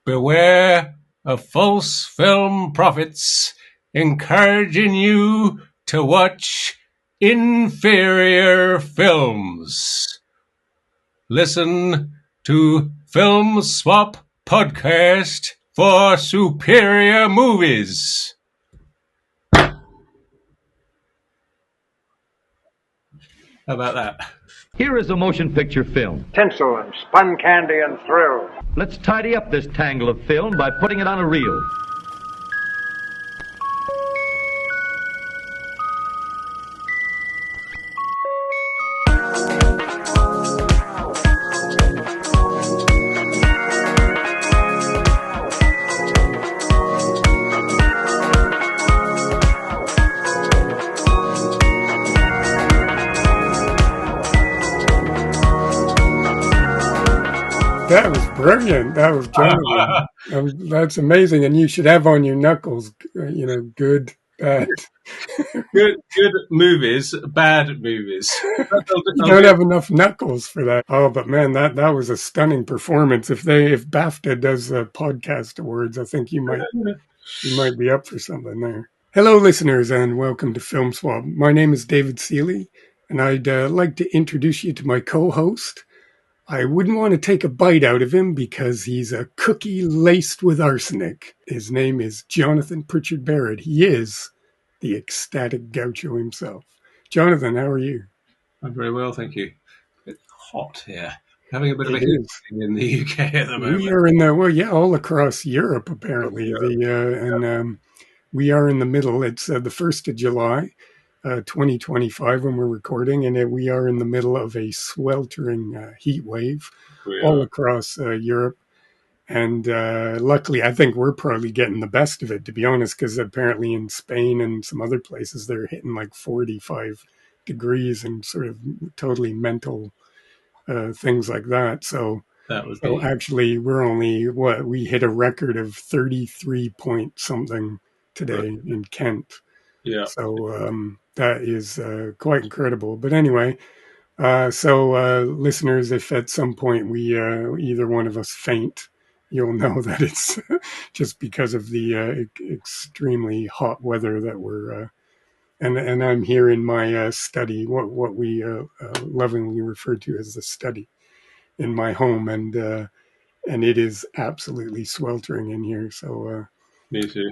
Beware of false film prophets encouraging you to watch inferior films. Listen to Film Swap Podcast for superior movies. How about that? Here is a motion picture film. Tinsel and spun candy and thrill. Let's tidy up this tangle of film by putting it on a reel. That was brilliant. That was Jonathan. That's amazing. And you should have on your knuckles, good, bad. Good movies, bad movies. You don't have enough knuckles for that. Oh, but man, that was a stunning performance. If BAFTA does podcast awards, I think you might be up for something there. Hello, listeners, and welcome to Film Swap. My name is David Seeley, and I'd like to introduce you to my co-host. I wouldn't want to take a bite out of him because he's a cookie laced with arsenic. His name is Jonathan Pritchard Barrett. He is the ecstatic gaucho himself. Jonathan, how are you? I'm very well, thank you. It's hot here. Having a bit of a heat in the UK at the moment. We are in all across Europe, apparently. We are in the middle. It's the 1st of July. 2025 when we're recording, and we are in the middle of a sweltering heat wave all across Europe. And luckily, I think we're probably getting the best of it, to be honest, because apparently in Spain and some other places, they're hitting like 45 degrees and sort of totally mental things like that. So actually, we're only, we hit a record of 33 point something today in Kent. Yeah. So that is quite incredible. But anyway, listeners, if at some point we either one of us faint, you'll know that it's just because of the extremely hot weather that we're. And I'm here in my study, what we lovingly refer to as the study, in my home, and it is absolutely sweltering in here. So me too.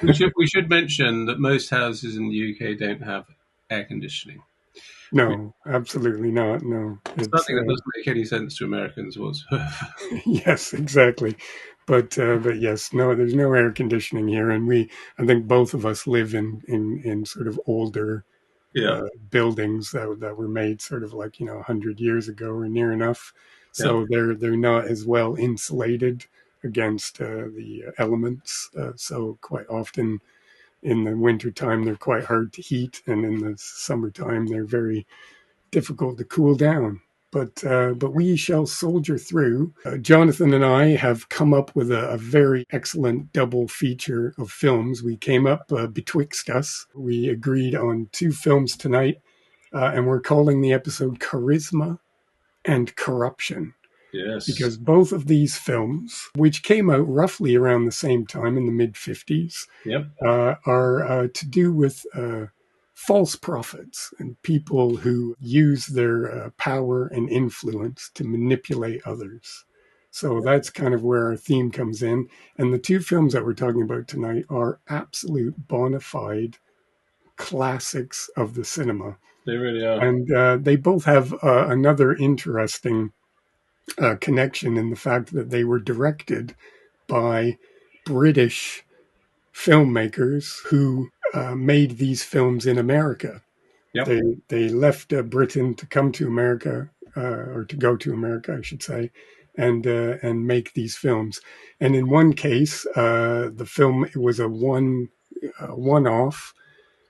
We should mention that most houses in the UK don't have air conditioning. No, absolutely not. No, it's something that doesn't make any sense to Americans whatsoever. Yes, exactly. But yes, no, there's no air conditioning here, and I think both of us live in sort of older buildings that were made sort of like 100 years ago or near enough. So they're not as well insulated against the elements. So quite often in the wintertime, they're quite hard to heat. And in the summertime, they're very difficult to cool down. But we shall soldier through. Jonathan and I have come up with a very excellent double feature of films. We came up betwixt us. We agreed on 2 films tonight, and we're calling the episode Charisma and Corruption. Yes. Because both of these films, which came out roughly around the same time in the mid-50s, are to do with false prophets and people who use their power and influence to manipulate others. So that's kind of where our theme comes in. And the 2 films that we're talking about tonight are absolute bona fide classics of the cinema. They really are. And they both have another interesting connection in the fact that they were directed by British filmmakers who made these films in America. Yep. They left Britain to come to America, or to go to America, I should say, and make these films. And in one case, the film, it was a one-off.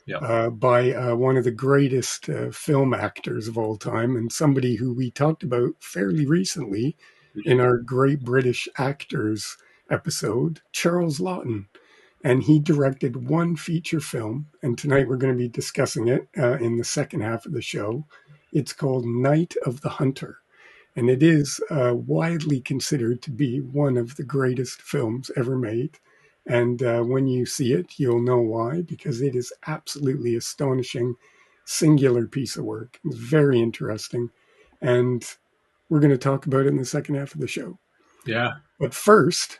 By one of the greatest film actors of all time, and somebody who we talked about fairly recently in our Great British Actors episode, Charles Laughton. And he directed one feature film, and tonight we're going to be discussing it in the second half of the show. It's called Night of the Hunter. and it is widely considered to be one of the greatest films ever made. And when you see it, you'll know why, because it is absolutely astonishing, singular piece of work. It's very interesting. And we're going to talk about it in the second half of the show. Yeah. But first,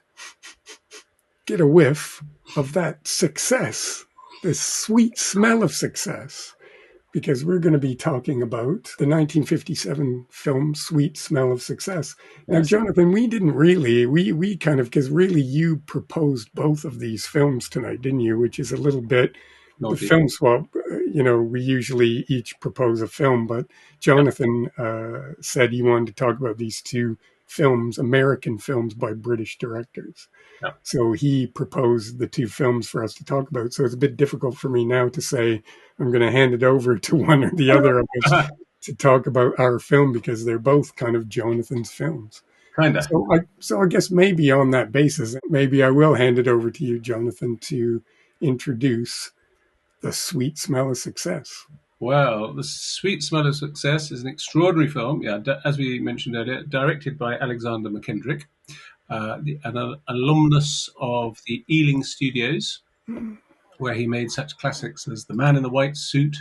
get a whiff of that success, the sweet smell of success, because we're going to be talking about the 1957 film Sweet Smell of Success. Now, Yes. Jonathan, we didn't really, we kind of, because really you proposed both of these films tonight, didn't you? Which is a little bit the Naughty. film swap. We usually each propose a film, but Jonathan said he wanted to talk about these two films, American films by British directors. Yeah. So he proposed the two films for us to talk about. So it's a bit difficult for me now to say I'm going to hand it over to one or the other of us to talk about our film, because they're both kind of Jonathan's films. Kinda. So I guess maybe on that basis, maybe I will hand it over to you, Jonathan, to introduce The Sweet Smell of Success. Well, The Sweet Smell of Success is an extraordinary film, as we mentioned earlier, directed by Alexander Mackendrick, an alumnus of the Ealing Studios, where he made such classics as The Man in the White Suit,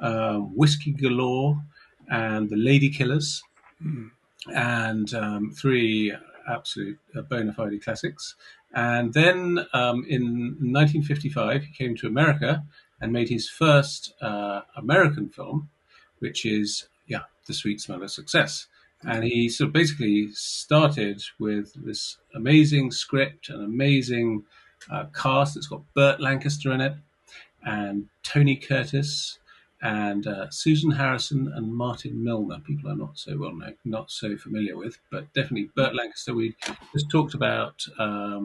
Whiskey Galore, and The Lady Killers, and three absolute bona fide classics. And then in 1955, he came to America and made his first American film, which is The Sweet Smell of Success. And he sort of basically started with this amazing script, an amazing cast. It's got Burt Lancaster in it, and Tony Curtis, and Susan Harrison and Martin Milner. People are not so well known, not so familiar with, but definitely Burt Lancaster. We just talked about. I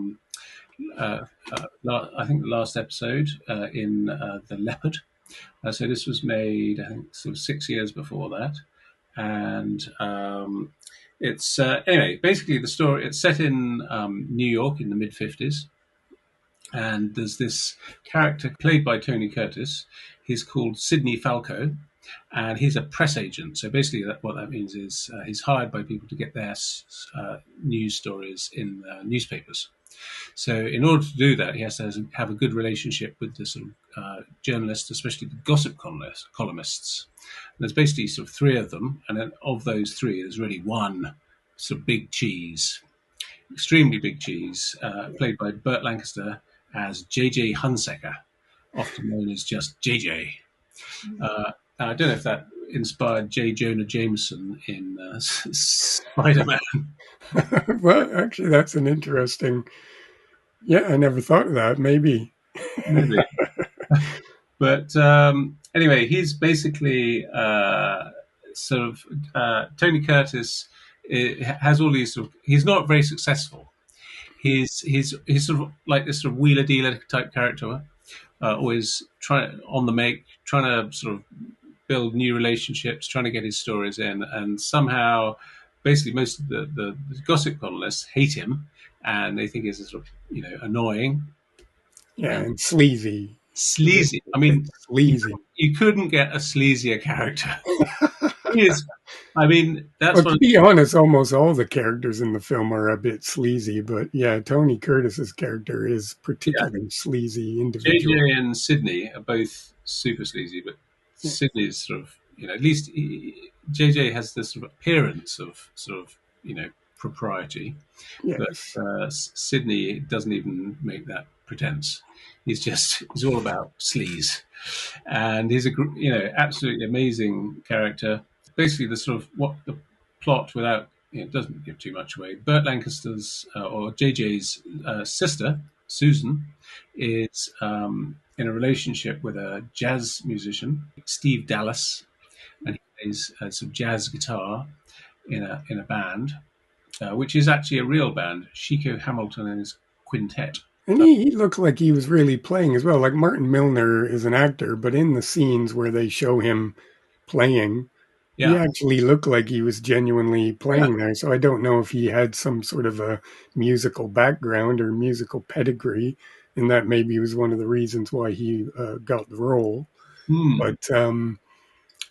think the last episode in The Leopard. So this was made, I think, sort of 6 years before that, and it's anyway. Basically, the story. It's set in New York in the mid-50s, and there's this character played by Tony Curtis. He's called Sidney Falco, and he's a press agent. So basically, what that means is he's hired by people to get their news stories in newspapers. So in order to do that, he has to have a good relationship with the sort of journalists, especially the gossip columnists. And there's basically sort of three of them, and then of those three, there's really one sort of big cheese, extremely big cheese, played by Burt Lancaster as J.J. Hunsaker, often known as just J.J. I don't know if that inspired J. Jonah Jameson in Spider-Man. Well, actually, that's an interesting. Yeah, I never thought of that. Maybe. But anyway, he's basically sort of Tony Curtis has all these sort of. He's not very successful. He's sort of like this sort of wheeler dealer type character, always trying to sort of build new relationships, trying to get his stories in, and somehow, basically, most of the gossip columnists hate him, and they think he's sort of annoying. Yeah, and sleazy. Sleazy. I mean, sleazy. You couldn't get a sleazier character. He is. I mean, that's to be honest, almost all the characters in the film are a bit sleazy, but yeah, Tony Curtis's character is particularly sleazy individual. JJ and Sydney are both super sleazy, but Sydney's sort of, at least JJ has this sort of appearance of sort of, propriety. Yes. But Sydney doesn't even make that pretense. He's all about sleaze, and he's absolutely amazing character. Basically, the sort of what the plot, without it doesn't give too much away. Burt Lancaster's or JJ's sister Susan is in a relationship with a jazz musician, Steve Dallas, and he plays some jazz guitar in a band, which is actually a real band, Chico Hamilton and his quintet. And he looked like he was really playing as well. Like Martin Milner is an actor, but in the scenes where they show him playing, he actually looked like he was genuinely playing there. So I don't know if he had some sort of a musical background or musical pedigree, and that maybe was one of the reasons why he got the role. But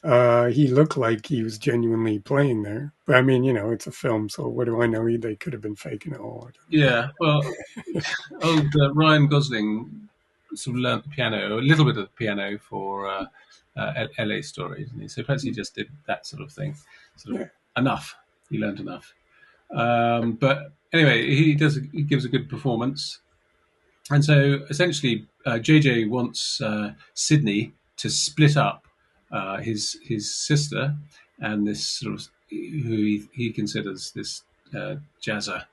He looked like he was genuinely playing there. But I mean, it's a film, so what do I know? They could have been faking it all. Yeah, well, old Ryan Gosling sort of learnt the piano, a little bit of the piano for LA Stories, and so perhaps he just did that sort of thing, sort of Yeah. enough. He learned enough. But anyway, he gives a good performance. And so essentially, JJ wants Sydney to split up his sister and this sort of who he considers this jazzer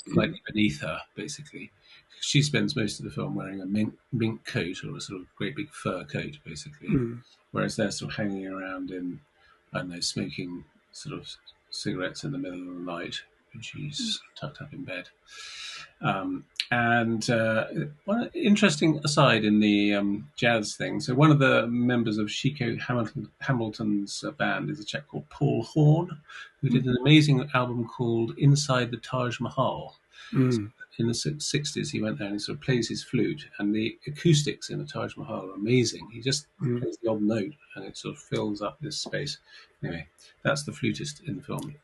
slightly beneath her, basically. She spends most of the film wearing a mink coat or a sort of great big fur coat, basically, Mm. whereas they're sort of hanging around in, I don't know, smoking sort of cigarettes in the middle of the night when she's tucked up in bed. And one interesting aside in the jazz thing. So one of the members of Chico Hamilton's band is a chap called Paul Horn, who did an amazing album called Inside the Taj Mahal. Mm. In the 60s, he went there and he sort of plays his flute, and the acoustics in the Taj Mahal are amazing. He just Mm. plays the odd note, and it sort of fills up this space. Anyway, that's the flutist in the film.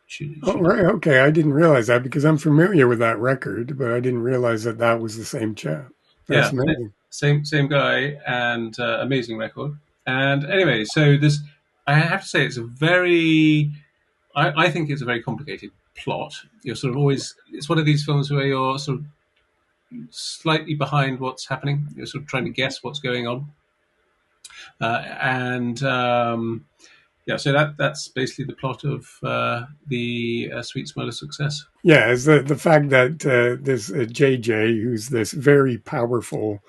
Oh, right. Okay. I didn't realize that because I'm familiar with that record, but I didn't realize that that was the same chap. That's Yeah, amazing. same guy, and amazing record. And anyway, so this, I have to say, it's a very, I think it's a very complicated plot. You're sort of always, it's one of these films where you're sort of slightly behind what's happening. You're sort of trying to guess what's going on, and yeah, so that's basically the plot of the Sweet Smell of Success. Yeah, is the fact that this JJ, who's this very powerful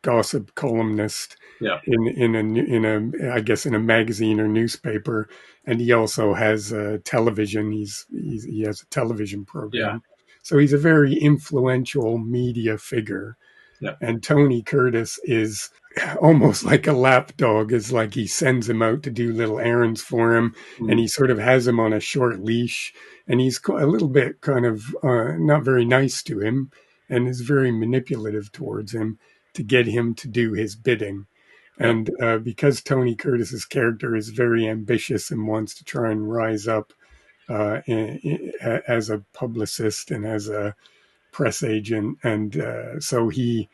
gossip columnist Yeah, in a I guess in a magazine or newspaper, and he also has television. He has a television yeah, program, so he's a very influential media figure. yeah, And Tony Curtis is almost like a lapdog. Is like he sends him out to do little errands for him, and he sort of has him on a short leash, and he's a little bit kind of not very nice to him, and is very manipulative towards him to get him to do his bidding. yeah, And because Tony Curtis's character is very ambitious and wants to try and rise up as a publicist and as a press agent, and so he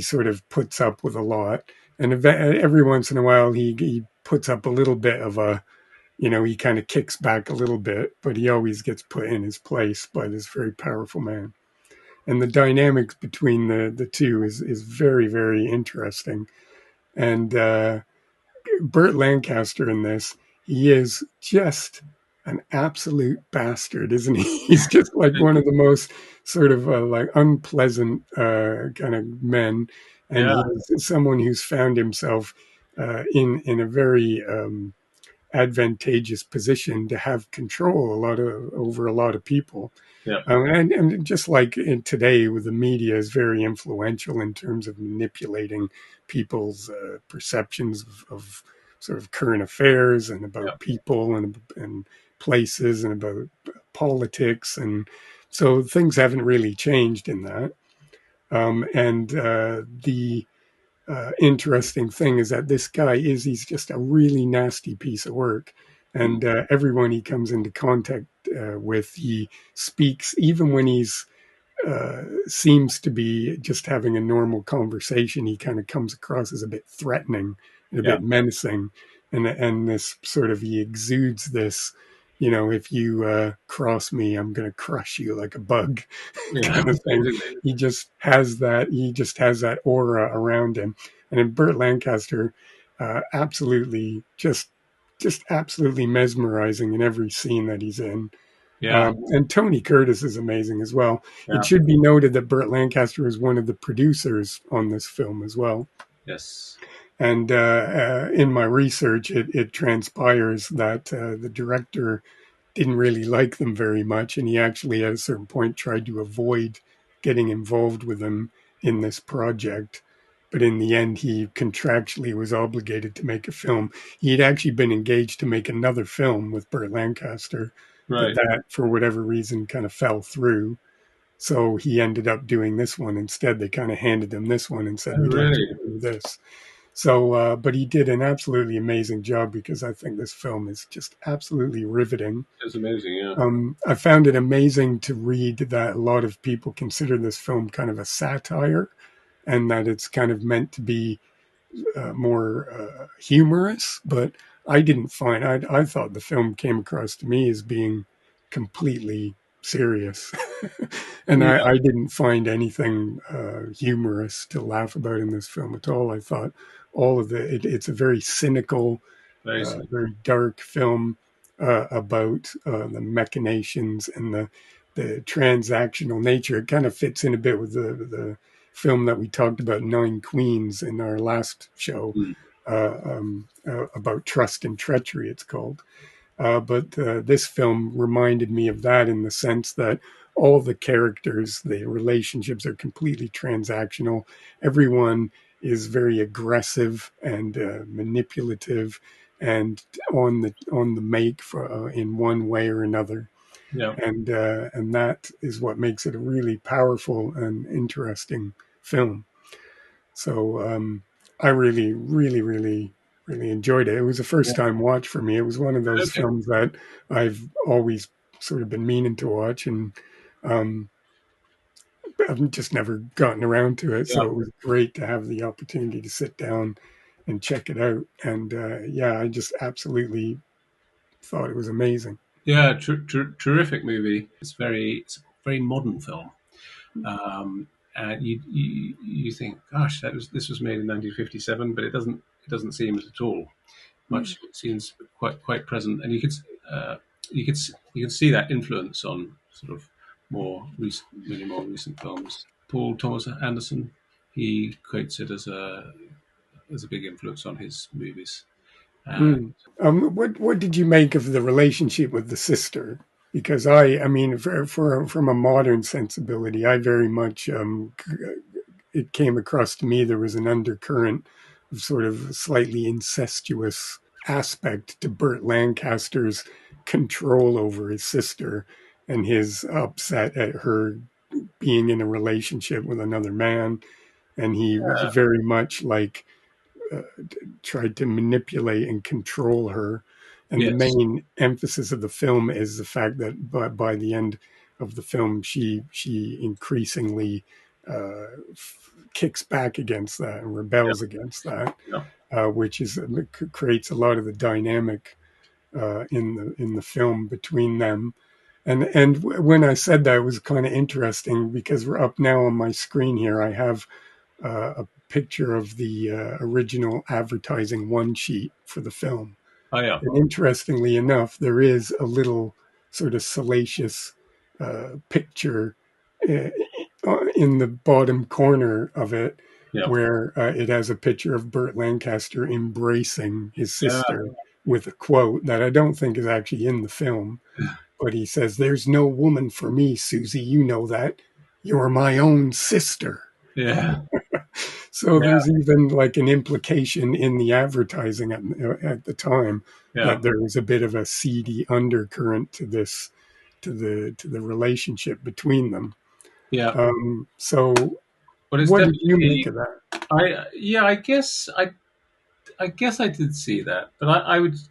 sort of puts up with a lot. And every once in a while, he puts up a little bit of a, he kind of kicks back a little bit, but he always gets put in his place by this very powerful man. And the dynamics between the two is very, very interesting. And Burt Lancaster in this, he is just an absolute bastard, isn't he? He's just like one of the most sort of like unpleasant kind of men, and yeah, he's someone who's found himself in a very advantageous position to have control over a lot of people. yeah, And just like in today with the media is very influential in terms of manipulating people's perceptions of sort of current affairs and yeah, about people and places and about politics. And so things haven't really changed in that. And the interesting thing is that this guy he's just a really nasty piece of work. And everyone he comes into contact with, he speaks, even when he's seems to be just having a normal conversation, he kind of comes across as a bit threatening and a yeah, bit menacing. And this sort of, he exudes this, if you cross me, I'm going to crush you like a bug yeah, kind of thing. basically. He just has that aura around him. And in Burt Lancaster, absolutely just absolutely mesmerizing in every scene that he's in. Yeah, And Tony Curtis is amazing as well. It yeah, should be noted that Burt Lancaster is one of the producers on this film as well. yes, And in my research, it transpires that the director didn't really like them very much, and he actually, at a certain point, tried to avoid getting involved with them in this project. But in the end, he contractually was obligated to make a film. He had actually been engaged to make another film with Burt Lancaster, but right. that, for whatever reason, kind of fell through. So he ended up doing this one instead. They kind of handed him this one and said, Oh, "We'd like you really? to do this." So, but he did an absolutely amazing job because I think this film is just absolutely riveting. It's amazing. Yeah. I found it amazing to read that a lot of people consider this film kind of a satire, and that it's kind of meant to be more humorous. But I didn't find. I thought the film came across to me as being completely serious, and Yeah. I didn't find anything humorous to laugh about in this film at all. I thought all of it's a very cynical, Basically. very dark film about the machinations and the transactional nature. It kind of fits in a bit with the film that we talked about, Nine Queens, in our last show, Mm. about trust and treachery, it's called. But this film reminded me of that in the sense that all the characters, the relationships are completely transactional. Everyone is very aggressive and manipulative and on the make for in one way or another. Yeah. And that is what makes it a really powerful and interesting film. So I really, really, really, really enjoyed it. It was a first Yeah. time watch for me. It was one of those Okay. films that I've always sort of been meaning to watch, and um, I've just never gotten around to it. Yeah. So it was great to have the opportunity to sit down and check it out. And yeah, I just absolutely thought it was amazing. Yeah. Terrific movie. It's a very modern film. And you think, gosh, this was made in 1957, but it doesn't seem at all much. It seems quite present, and uh, you could see that influence on sort of many more recent films. Paul Thomas Anderson, he quotes it as a big influence on his movies. Uh, Mm. What did you make of the relationship with the sister? Because I mean, from a modern sensibility, I very much it came across to me there was an undercurrent of sort of slightly incestuous aspect to Burt Lancaster's control over his sister and his upset at her being in a relationship with another man, and he was very much like uh, tried to manipulate and control her. And the yes, main emphasis of the film is the fact that by the end of the film, she increasingly kicks back against that and yeah, rebels against that, yeah, which is creates a lot of the dynamic in the film between them. And when I said that, it was kind of interesting because we're up now on my screen here. I have a picture of the original advertising one sheet for the film. oh yeah, And interestingly enough, there is a little sort of salacious picture uh, in the bottom corner of it yeah, where it has a picture of Burt Lancaster embracing his yeah, sister with a quote that I don't think is actually in the film. But he says, "There's no woman for me, Susie. You know that. You're my own sister." yeah, So yeah, there's even like an implication in the advertising at the time yeah, that there was a bit of a seedy undercurrent to this, to the relationship between them. yeah. So But it's what did you make definitely. of that? I guess I did see that, but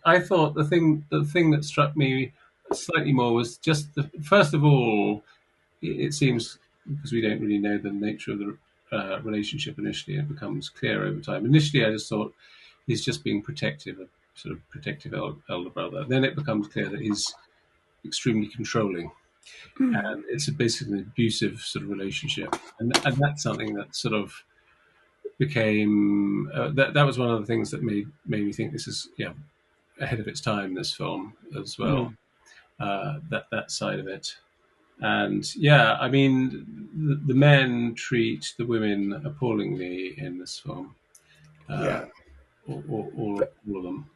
I thought the thing that struck me slightly more was just first of all, it seems because we don't really know the nature of the relationship initially, it becomes clear over time. Initially, I just thought he's just being protective, a sort of protective elder brother. Then it becomes clear that he's extremely controlling, and it's basically an abusive sort of relationship, and that's something that sort of became that was one of the things that made me think this is ahead of its time. This film as well, Mm, that side of it, and yeah, I mean the men treat the women appallingly in this film, uh, yeah, all of them.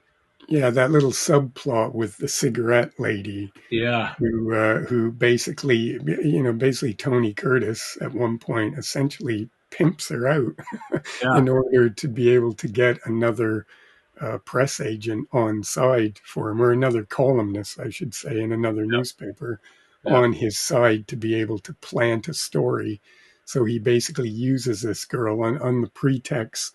yeah, that little subplot with the cigarette lady Yeah, who basically, basically Tony Curtis at one point essentially pimps her out yeah, in order to be able to get another press agent on side for him, or another columnist, I should say, in another newspaper yeah, on his side to be able to plant a story. So he basically uses this girl on the pretext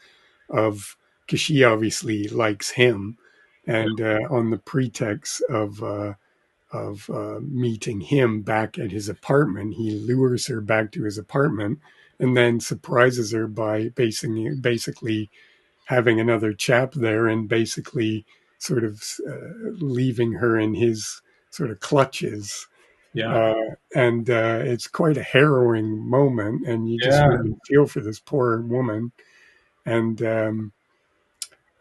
of because she obviously likes him, and on the pretext of meeting him back at his apartment, he lures her back to his apartment, and then surprises her by basically having another chap there, and basically sort of leaving her in his sort of clutches. Yeah. uh, and it's quite a harrowing moment, and you just Yeah. really feel for this poor woman. And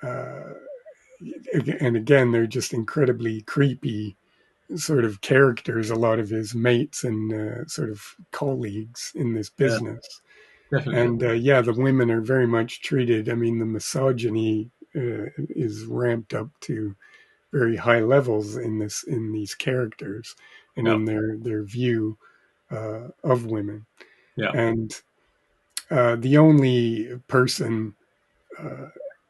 uh, and again, they're just incredibly creepy sort of characters, a lot of his mates and sort of colleagues in this Yeah. business. Definitely. And yeah, the women are very much treated. I mean, the misogyny is ramped up to very high levels in these characters and Yeah. in their view of women. Yeah. And the only person uh,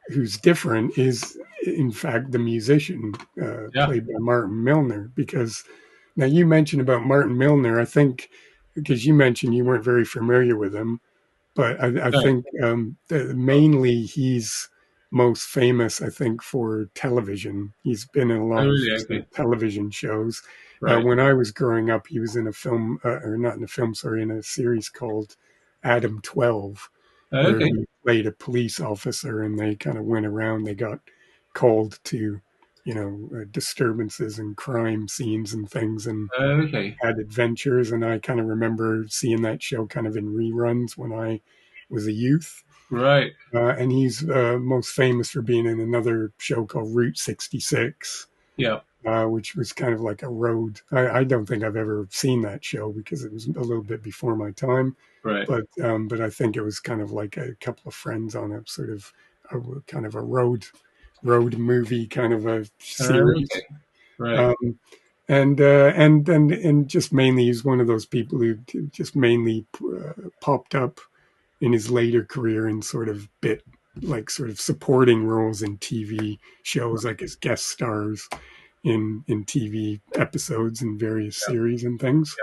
who's different is, in fact, the musician Yeah. played by Martin Milner. Because now you mentioned about Martin Milner, I think, because you mentioned you weren't very familiar with him, but I No. think mainly he's most famous, I think, for television. He's been in a Oh, lot of really? sort Okay. of television shows. Right. When I was growing up, he was in a film, or not in a film, sorry, in a series called Adam 12, where Okay. he played a police officer, and they kind of went around. They got called to, disturbances and crime scenes and things, and Okay. had adventures. And I kind of remember seeing that show kind of in reruns when I was a youth. Right. And he's most famous for being in another show called Route 66, Yeah. which was kind of like a road. I don't think I've ever seen that show because it was a little bit before my time. Right. But I think it was kind of like a couple of friends on a sort of kind of a road movie kind of a series. Okay. Right. Um, and just mainly he's one of those people who just mainly popped up in his later career in sort of sort of supporting roles in TV shows, like as guest stars in TV episodes and various Yeah. series and things.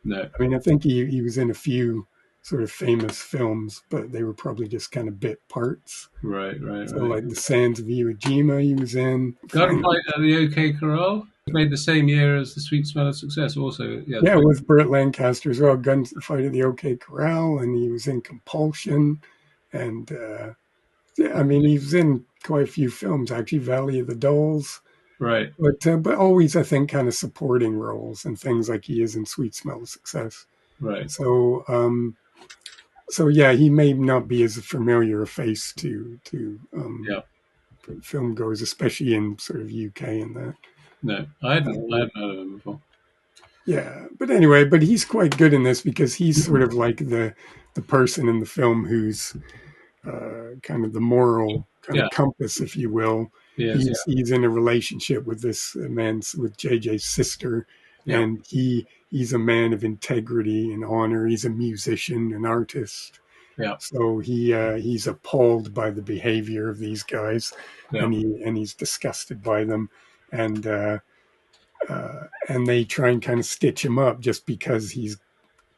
Yeah. No. I mean, I think he was in a few sort of famous films, but they were probably just kind of bit parts. Right. Right. So, Right. like The Sands of Iwo Jima, he was in. Finally, Gunfight at the OK Corral. Made the same year as The Sweet Smell of Success. Also, yeah. yeah, with Burt Lancaster as well. Gunfight at the OK Corral, and he was in Compulsion, and yeah, I mean, he was in quite a few films actually. Valley of the Dolls, Right. but always I think kind of supporting roles and things like he is in Sweet Smell of Success. Right. So so yeah, he may not be as familiar a face to Yeah. film goers, especially in sort of UK and that. No, I hadn't. I Uh, hadn't heard of him before. yeah, but anyway, but he's quite good in this because he's sort of like the person in the film who's kind of the moral kind Yeah. of compass, if you will. Yes. He's in a relationship with this man, with JJ's sister, Yeah. and he's a man of integrity and honor. He's a musician, an artist. Yeah. So he's appalled by the behavior of these guys, Yeah. and he's disgusted by them, and and they try and kind of stitch him up just because he's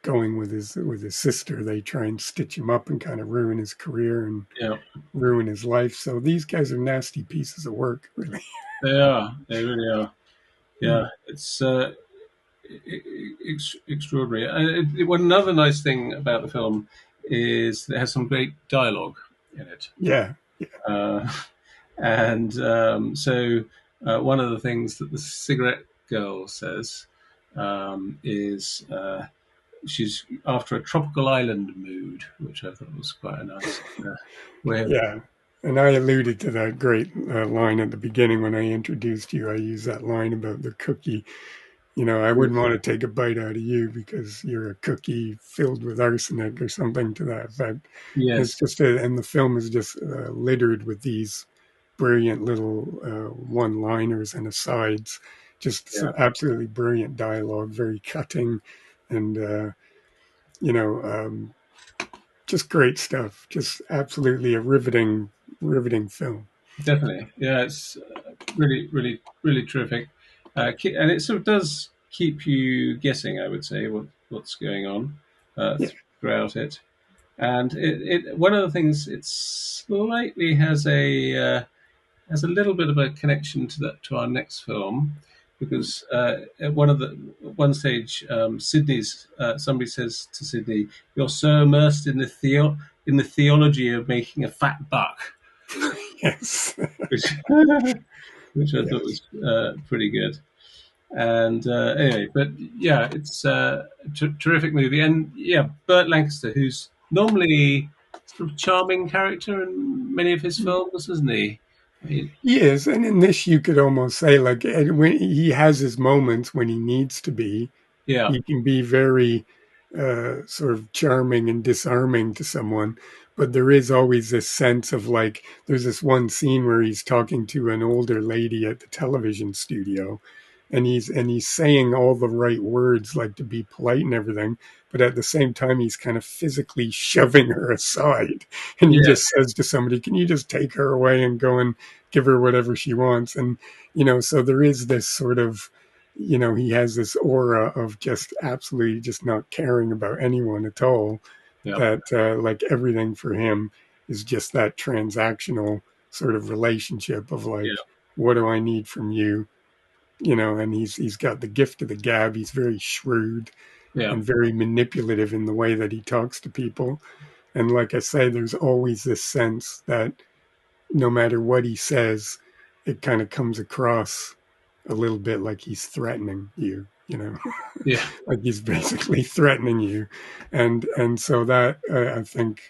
going with his sister. They try and stitch him up and kind of ruin his career and Yeah. ruin his life. So these guys are nasty pieces of work, really. They are. They really are. Yeah. It's extraordinary. One another nice thing about the film is that it has some great dialogue in it. Yeah, Uh, and so one of the things that the cigarette girl says is she's after a tropical island mood, which I thought was quite a nice way of. yeah. And I alluded to that great line at the beginning when I introduced you. I used that line about the cookie. I wouldn't want to take a bite out of you because you're a cookie filled with arsenic or something to that effect. It's Yes. just, and the film is just littered with these brilliant little one-liners and asides. Just Yeah. some absolutely brilliant dialogue, very cutting, and just great stuff. Just absolutely a riveting film. Definitely. Yeah. It's really, really, really terrific, and it sort of does keep you guessing. I would say what's going on Yeah, throughout it. And one of the things, it slightly has a little bit of a connection to our next film, because at one stage, Sydney's somebody says to Sydney, "You're so immersed in in the theology of making a fat buck," Yes. which which I thought Yes. was pretty good. And anyway, but yeah, it's a terrific movie, and yeah, Burt Lancaster, who's normally sort of charming character in many of his films, isn't he? I mean, He is, and in this you could almost say like when he has his moments when he needs to be, yeah, he can be very sort of charming and disarming to someone. But there is always this sense of like, there's this one scene where he's talking to an older lady at the television studio, and he's saying all the right words, like to be polite and everything, but at the same time he's kind of physically shoving her aside, and he yes, just says to somebody, "Can you just take her away and go and give her whatever she wants?" And so there is this sort of, he has this aura of just absolutely just not caring about anyone at all, yeah, that like everything for him is just that transactional sort of relationship of yeah, like, what do I need from you? And he's got the gift of the gab. He's very shrewd yeah, and very manipulative in the way that he talks to people. And like I say, there's always this sense that no matter what he says, it kind of comes across a little bit like he's threatening you, yeah, like he's basically threatening you. And so that I think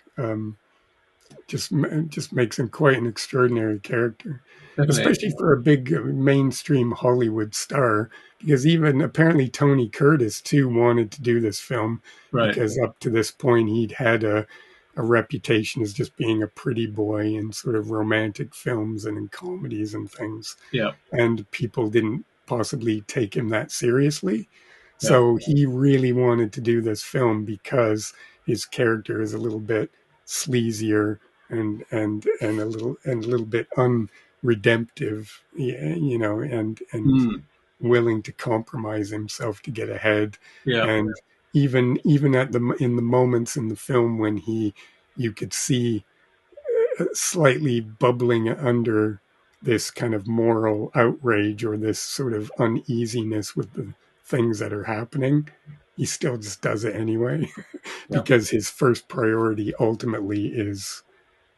just makes him quite an extraordinary character, definitely, especially for a big mainstream Hollywood star. Because even apparently Tony Curtis too wanted to do this film, right, because up to this point he'd had a reputation as just being a pretty boy in sort of romantic films and in comedies and things, yeah, and people didn't possibly take him that seriously. yeah, So he really wanted to do this film because his character is a little bit sleazier and a little bit unredemptive, and mm, willing to compromise himself to get ahead. yeah, And even at the in the moments in the film when you could see slightly bubbling under this kind of moral outrage or this sort of uneasiness with the things that are happening, he still just does it anyway, yeah, because his first priority ultimately is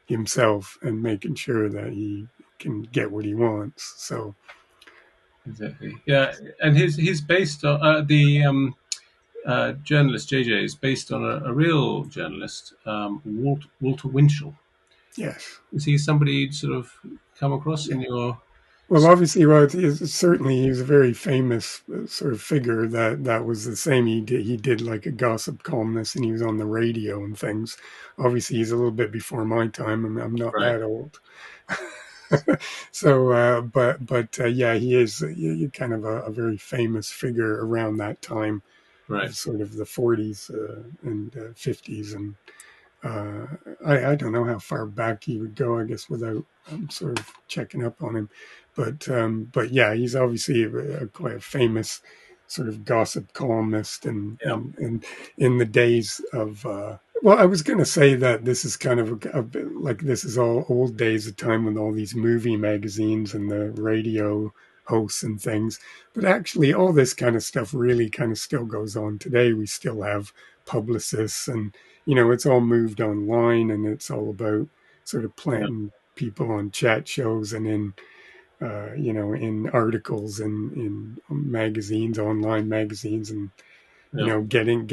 himself and making sure that he can get what he wants. So, exactly, yeah. And he's based on journalist JJ is based on a real journalist, Walter Winchell. yes. Is he somebody you'd sort of come across Yeah. in your? Well, obviously, certainly he's a very famous sort of figure. That was the same. He did like a gossip columnist, and he was on the radio and things. Obviously, he's a little bit before my time. I'm not Right, that old. So, but yeah, he is kind of a very famous figure around that time right, of sort of the 40s and 50s, and uh, I don't know how far back he would go, I guess, without sort of checking up on him. But yeah, he's obviously quite a famous sort of gossip columnist, yeah, and in the days of. Well, I was going to say that this is kind of a bit like this is all old days, a time when all these movie magazines and the radio hosts and things. But actually, all this kind of stuff really kind of still goes on today. We still have publicists, and it's all moved online, and it's all about sort of yeah, planting people on chat shows and in articles and in magazines, online magazines, and yeah, getting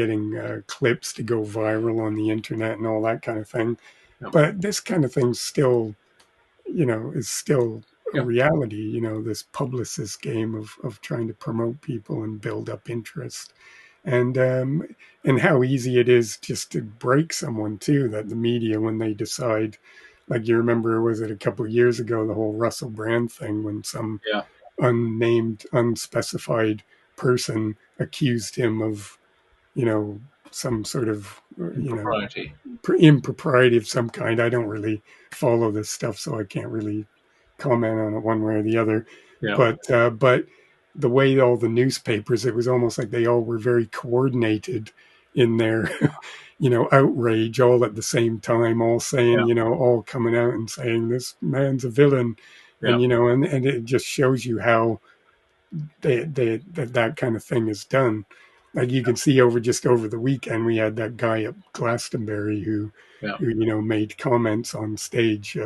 clips to go viral on the internet and all that kind of thing. yeah, But this kind of thing still, is still a yeah, reality. This publicist game of trying to promote people and build up interest, and um, and how easy it is just to break someone too. That the media, when they decide, like you remember, was it a couple of years ago, the whole Russell Brand thing, when some yeah. unnamed, unspecified person accused him of, you know, some sort of, Impropriety. impropriety of some kind. I don't really follow this stuff, so I can't really comment on it one way or the other. Yeah, But the way all the newspapers, it was almost like they all were very coordinated in their outrage all at the same time, all saying, Yeah. all coming out and saying this man's a villain. Yeah. And it just shows you how that kind of thing is done. Like you can see over the weekend, we had that guy at Glastonbury Yeah. who made comments on stage.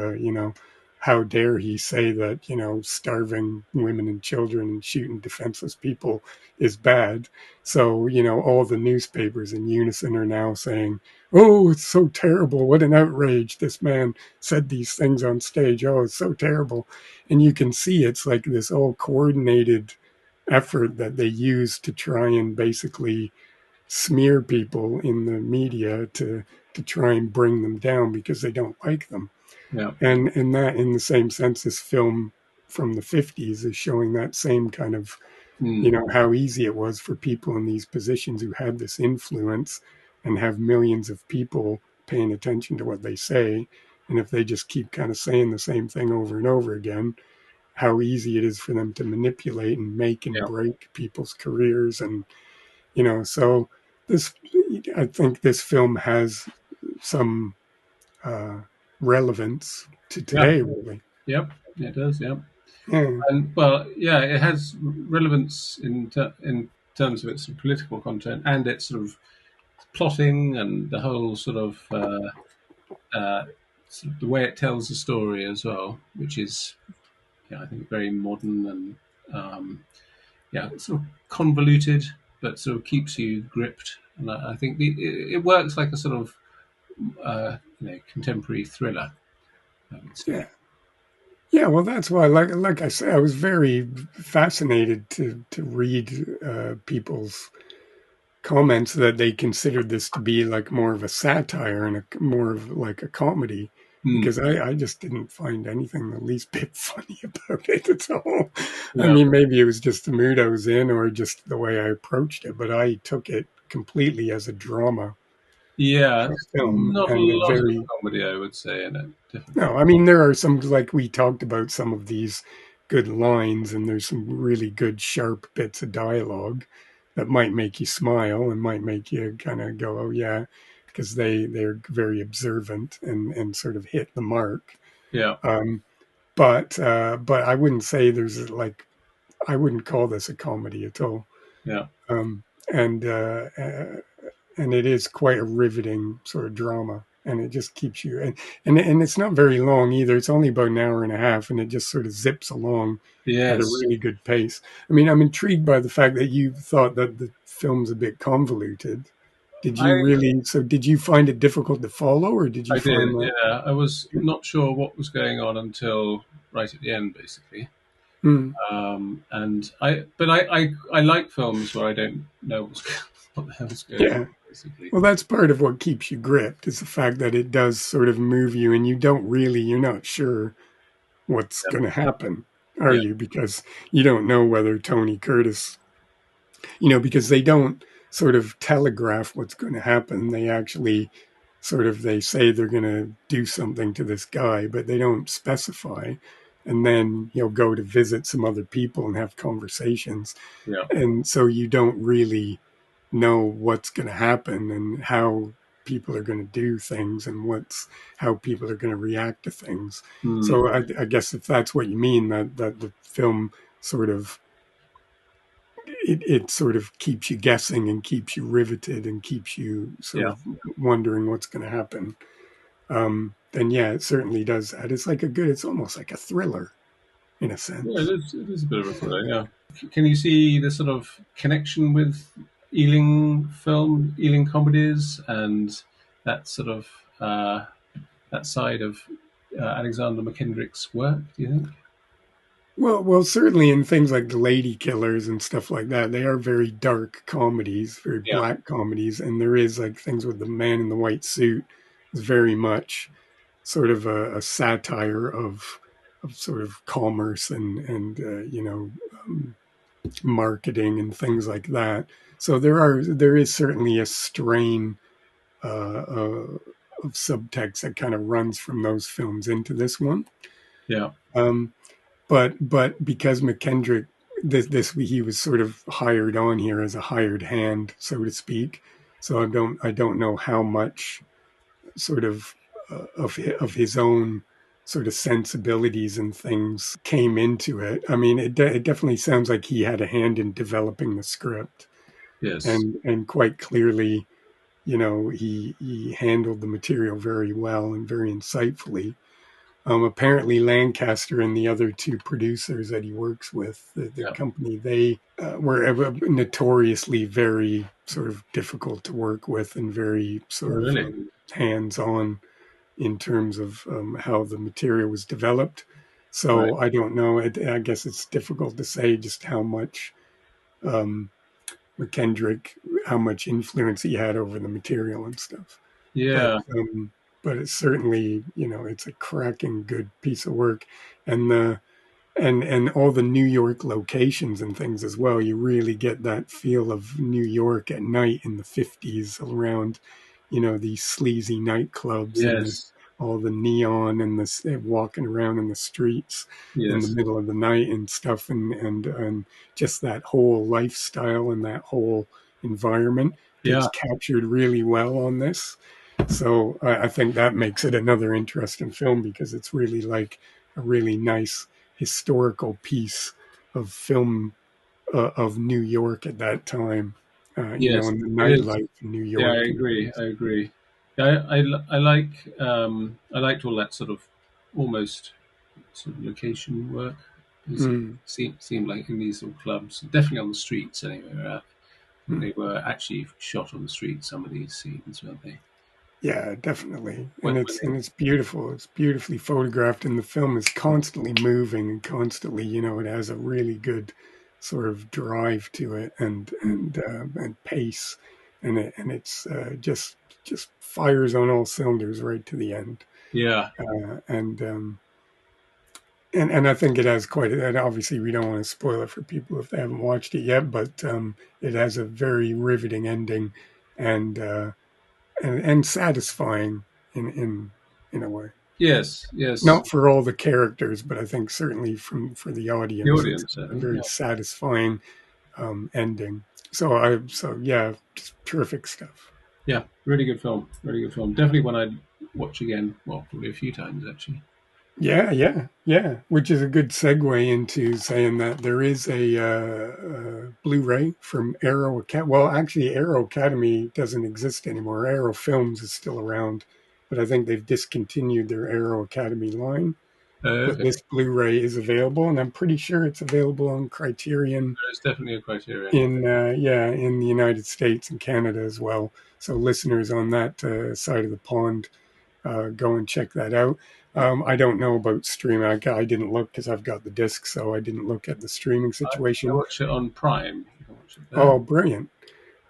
How dare he say that starving women and children and shooting defenseless people is bad? So all the newspapers in unison are now saying, "Oh, it's so terrible! What an outrage! This man said these things on stage. Oh, it's so terrible!" And you can see it's like this all coordinated effort that they use to try and basically smear people in the media to try and bring them down because they don't like them. Yeah. And that, in the same sense, this film from the 50s is showing that same kind of, Mm. how easy it was for people in these positions who had this influence and have millions of people paying attention to what they say. And if they just keep kind of saying the same thing over and over again, how easy it is for them to manipulate and make and Yeah. break people's careers. And, so this, I think this film has some uh, relevance to Yeah. today, really. Yep. It does. Yep. Yeah, And well, yeah, it has relevance in terms of its political content and its sort of plotting and the whole sort of the way it tells the story as well, which is, yeah, I think very modern and yeah, sort of convoluted, but sort of keeps you gripped. And I think it works like a sort of contemporary thriller, I would say. yeah, yeah. Well, that's why, like I said, I was very fascinated to read people's comments that they considered this to be like more of a satire and more of like a comedy, Mm, because I just didn't find anything the least bit funny about it at all. I yeah, mean, maybe it was just the mood I was in or just the way I approached it, but I took it completely as a drama yeah. film Not a and a lot of very comedy, I would say, in it. Definitely. no, I mean, there are some, like we talked about, some of these good lines, and there's some really good, sharp bits of dialogue that might make you smile and might make you kind of go, oh, yeah, because they're very observant and sort of hit the mark. Yeah, Um, but I wouldn't say there's like, I wouldn't call this a comedy at all. yeah, Um, and, uh, uh, and it is quite a riveting sort of drama, and it just keeps you and it's not very long either. It's only about an hour and a half, and it just sort of zips along at a yes. really good pace. I mean, I'm intrigued by the fact that you thought that the film's a bit convoluted. I Did you find it difficult to follow, or did you I did. find that? Yeah, I was not sure what was going on until right at the end, basically. Mm, But I like films where I don't know what the hell's going on, yeah. basically. Well, that's part of what keeps you gripped, is the fact that it does sort of move you, and you're not sure what's Yeah, going to happen, are yeah, you? Because you don't know whether Tony Curtis, because they don't sort of telegraph what's going to happen. They actually they say they're going to do something to this guy, but they don't specify. And then he'll go to visit some other people and have conversations. yeah. And so you don't really know what's going to happen and how people are going to do things and how people are going to react to things. Hmm. So I guess if that's what you mean, that the film sort of it sort of keeps you guessing and keeps you riveted and keeps you sort Yeah, of wondering what's going to happen. Then yeah, it certainly does that. It's almost like a thriller in a yeah. sense. It is a bit of a thriller. Yeah. Can you see the sort of connection with Ealing comedies, and that sort of that side of Alexander Mackendrick's work? Do you think? Well, certainly in things like The Lady Killers and stuff like that, they are very dark comedies, very Yeah, black comedies, and there is like things with the man in the white suit is very much sort of a satire of sort of commerce and marketing and things like that. So there is certainly a strain of subtext that kind of runs from those films into this one. yeah, Um, but because he was sort of hired on here as a hired hand, so to speak. So I don't know how much sort of of his own sort of sensibilities and things came into it. I mean, it definitely sounds like he had a hand in developing the script, Yes. and quite clearly, he handled the material very well and very insightfully. Apparently, Lancaster and the other two producers that he works with, the Yeah. company, they were notoriously very sort of difficult to work with and very Oh, sort of really? hands-on in terms of how the material was developed. Right. So I don't know. I guess it's difficult to say just how much um, Mackendrick, how much influence he had over the material and stuff. But Yeah. but it's certainly, it's a cracking good piece of work, and the and all the New York locations and things as well. You really get that feel of New York at night in the 50s around, these sleazy nightclubs and Yes. all the neon and walking around in the streets in the Yes. middle of the night and stuff, and just that whole lifestyle and that whole environment gets Yeah. captured really well on this. So I think that makes it another interesting film, because it's really like a really nice historical piece of film of New York at that time, Yes. and the It is. nightlife in New Yeah, I York and agree. things. I agree. Yeah, I like I liked all that sort of almost sort of location work. It Mm, seemed like in these little clubs, definitely on the streets anyway. mm. They were actually shot on the street. Some of these scenes, weren't they? Yeah, definitely, When, and when it's beautiful. It's beautifully photographed, and the film is constantly moving and constantly, it has a really good sort of drive to it, and pace, and it's just fires on all cylinders right to the end. yeah, And I think it has and obviously we don't want to spoil it for people if they haven't watched it yet, but it has a very riveting ending, and and satisfying in a way. yes, yes. Not for all the characters, but I think certainly for the The audience, it's audience, I a think. very Yeah, satisfying ending. So yeah, just terrific stuff. yeah. Really good film. Really good film. Definitely one I'd watch again. Well, probably a few times actually. Yeah, yeah, yeah. Which is a good segue into saying that there is a Blu-ray from Arrow Academy. Well, actually, Arrow Academy doesn't exist anymore. Arrow Films is still around, but I think they've discontinued their Arrow Academy line. But Okay, this Blu-ray is available, and I'm pretty sure it's available on Criterion there's definitely a Criterion. in the United States and Canada as well. So listeners on that side of the pond, go and check that out. I don't know about streaming. I didn't look because I've got the disc, so I didn't look at the streaming I situation. watch it on Prime. You can watch it there. Oh, brilliant.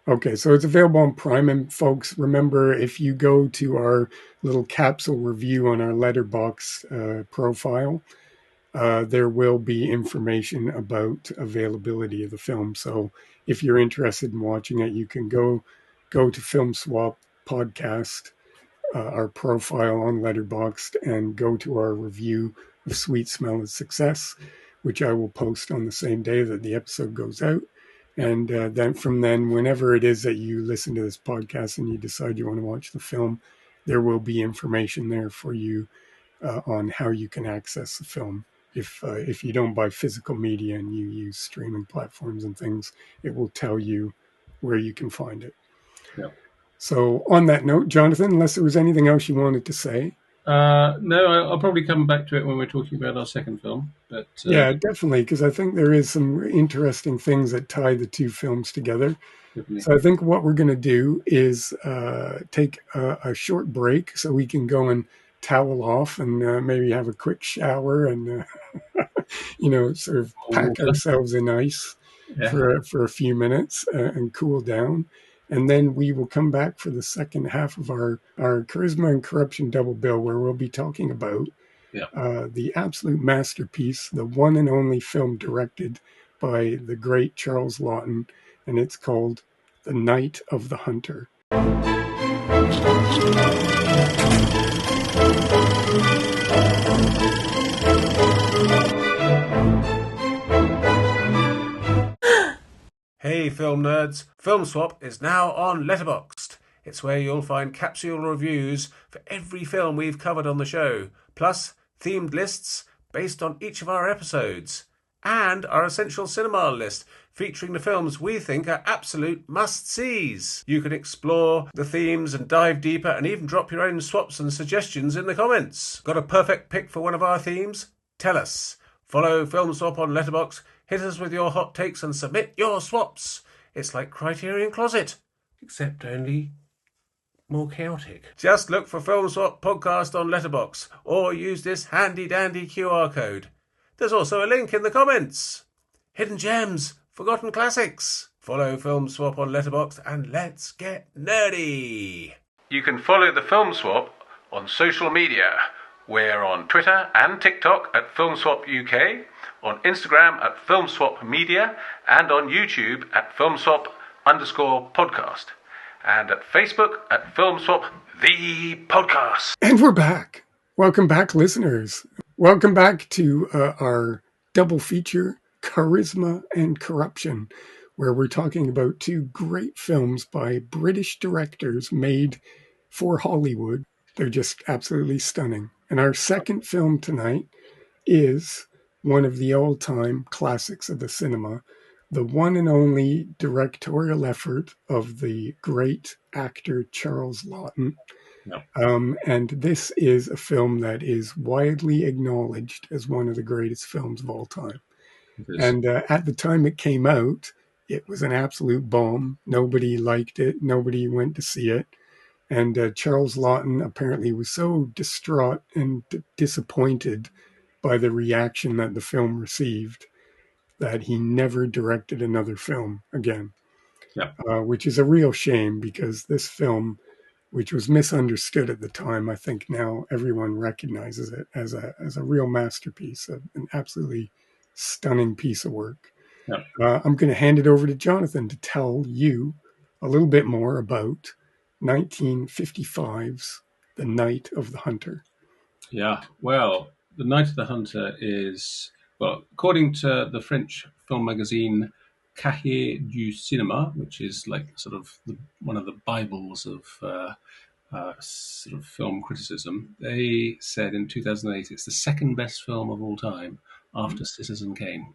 Okay, so it's available on Prime. And folks, remember, if you go to our little capsule review on our Letterbox profile, there will be information about availability of the film. So if you're interested in watching it, you can go to Film Swap Podcast, our profile on Letterboxd, and go to our review of Sweet Smell of Success, which I will post on the same day that the episode goes out. Yep. And then, whenever it is that you listen to this podcast and you decide you want to watch the film, there will be information there for you on how you can access the film. If you don't buy physical media and you use streaming platforms and things, it will tell you where you can find it. Yep. So, on that note, Jonathan, unless there was anything else you wanted to say. No, I'll probably come back to it when we're talking about our second film. But Yeah, definitely, because I think there is some interesting things that tie the two films together. definitely. So I think what we're going to do is take a short break so we can go and towel off and maybe have a quick shower and sort of More pack water. ourselves in ice Yeah. for a few minutes and cool down. And then we will come back for the second half of our Charisma and Corruption double bill, where we'll be talking about Yeah. the absolute masterpiece, the one and only film directed by the great Charles Laughton, and it's called The Night of the Hunter. Hey film nerds, Film Swap is now on Letterboxd. It's where you'll find capsule reviews for every film we've covered on the show, plus themed lists based on each of our episodes, and our essential cinema list featuring the films we think are absolute must-sees. You can explore the themes and dive deeper and even drop your own swaps and suggestions in the comments. Got a perfect pick for one of our themes? Tell us. Follow Film Swap on Letterboxd, hit us with your hot takes and submit your swaps. It's like Criterion Closet, except only more chaotic. Just look for Film Swap Podcast on Letterboxd or use this handy dandy QR code. There's also a link in the comments. Hidden gems, forgotten classics. Follow Film Swap on Letterboxd and let's get nerdy. You can follow the Film Swap on social media. We're on Twitter and TikTok at Film Swap UK, on Instagram at Film Swap Media, and on YouTube at Film Swap_podcast. And at Facebook at Film Swap the Podcast. And we're back. Welcome back, listeners. Welcome back to our double feature, Charisma and Corruption, where we're talking about two great films by British directors made for Hollywood. They're just absolutely stunning. And our second film tonight is one of the all-time classics of the cinema, the one and only directorial effort of the great actor Charles Laughton. Yep. And this is a film that is widely acknowledged as one of the greatest films of all time. And at the time it came out, it was an absolute bomb. Nobody liked it. Nobody went to see it. And Charles Laughton apparently was so distraught and disappointed by the reaction that the film received that he never directed another film again. Yeah. Which is a real shame, because this film, which was misunderstood at the time, I think now everyone recognizes it as a real masterpiece, an absolutely stunning piece of work. Yeah. I'm going to hand it over to Jonathan to tell you a little bit more about 1955's The Night of the Hunter. Yeah, well, The Night of the Hunter is, well, according to the French film magazine Cahiers du Cinéma, which is like sort of one of the Bibles of sort of film criticism, they said in 2008 it's the second best film of all time after Citizen Kane.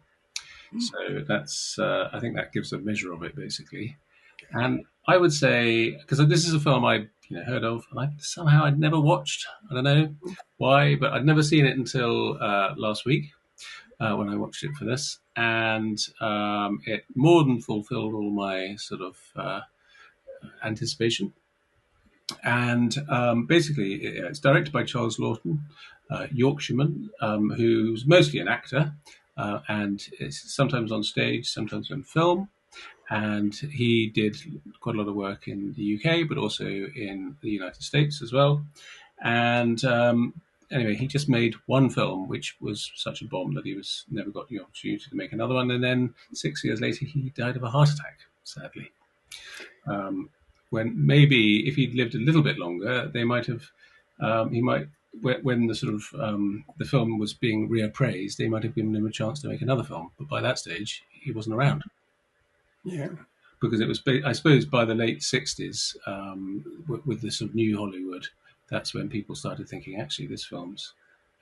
So that's, I think that gives a measure of it, basically. And I would say, because this is a film I'd heard of, and I'd never watched. I don't know why, but I'd never seen it until last week when I watched it for this. And it more than fulfilled all my sort of anticipation. And basically, it's directed by Charles Laughton, Yorkshireman, who's mostly an actor, and is sometimes on stage, sometimes on film. And he did quite a lot of work in the UK, but also in the United States as well. And anyway, he just made one film, which was such a bomb that he never got the opportunity to make another one. And then 6 years later, he died of a heart attack, sadly. When maybe if he'd lived a little bit longer, they might have, when the sort of the film was being reappraised, they might have given him a chance to make another film. But by that stage, he wasn't around. Yeah. Because it was, I suppose, by the late 60s, with the sort of new Hollywood, that's when people started thinking, actually, this film's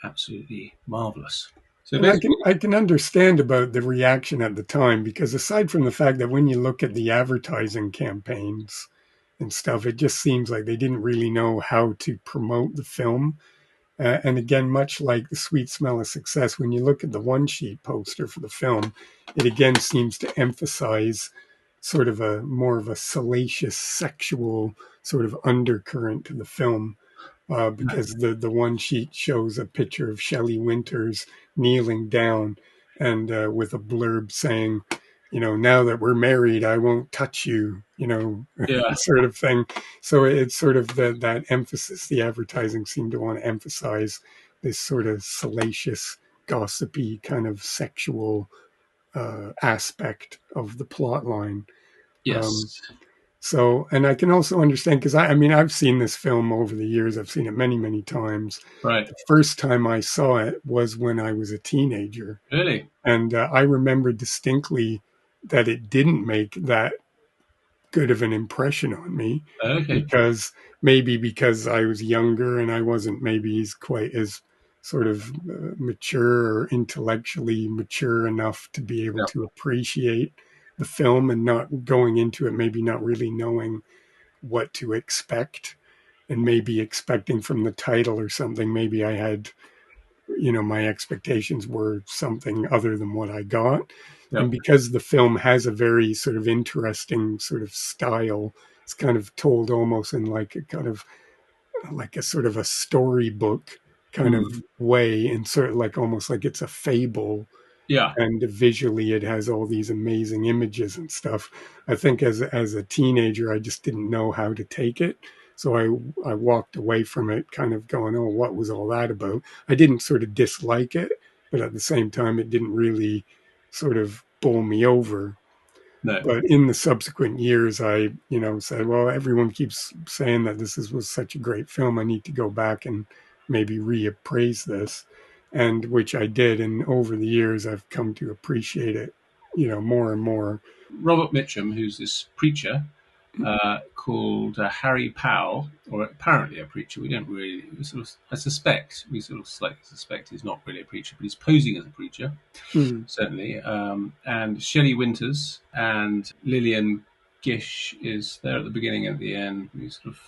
absolutely marvelous. So I can understand about the reaction at the time, because aside from the fact that when you look at the advertising campaigns and stuff, it just seems like they didn't really know how to promote the film. And again, much like The Sweet Smell of Success, when you look at the one-sheet poster for the film, it again seems to emphasize sort of more of a salacious sexual sort of undercurrent to the film, because the one sheet shows a picture of Shelley Winters kneeling down and with a blurb saying, now that we're married, I won't touch you, sort of thing. So it's sort of that emphasis. The advertising seemed to want to emphasize this sort of salacious, gossipy kind of sexual aspect of the plot line. Yes. So, and I can also understand, because I've seen this film over the years. I've seen it many, many times. Right. The first time I saw it was when I was a teenager. Really? And I remember distinctly that it didn't make that good of an impression on me, Okay. because because I was younger and I wasn't maybe quite as sort of mature or intellectually mature enough to be able Yeah. to appreciate the film, and not going into it maybe not really knowing what to expect, and maybe expecting from the title or something, maybe I had, my expectations were something other than what I got. Yeah. And because the film has a very sort of interesting sort of style, it's kind of told almost in like a kind of like a sort of a storybook kind of Mm. way, and sort of like almost like it's a fable, Yeah. and visually it has all these amazing images and stuff. I think as a teenager I just didn't know how to take it, so I walked away from it kind of going, oh, what was all that about? I didn't sort of dislike it, but at the same time it didn't really sort of bowl me over. No. But in the subsequent years, I, said, well, everyone keeps saying that was such a great film. I need to go back and maybe reappraise this, and which I did. And over the years, I've come to appreciate it, more and more. Robert Mitchum, who's this preacher called Harry Powell, or apparently a preacher. We don't really, we sort of slightly suspect he's not really a preacher, but he's posing as a preacher, Mm, certainly. And Shelley Winters and Lillian Gish is there at the beginning and at the end. We sort of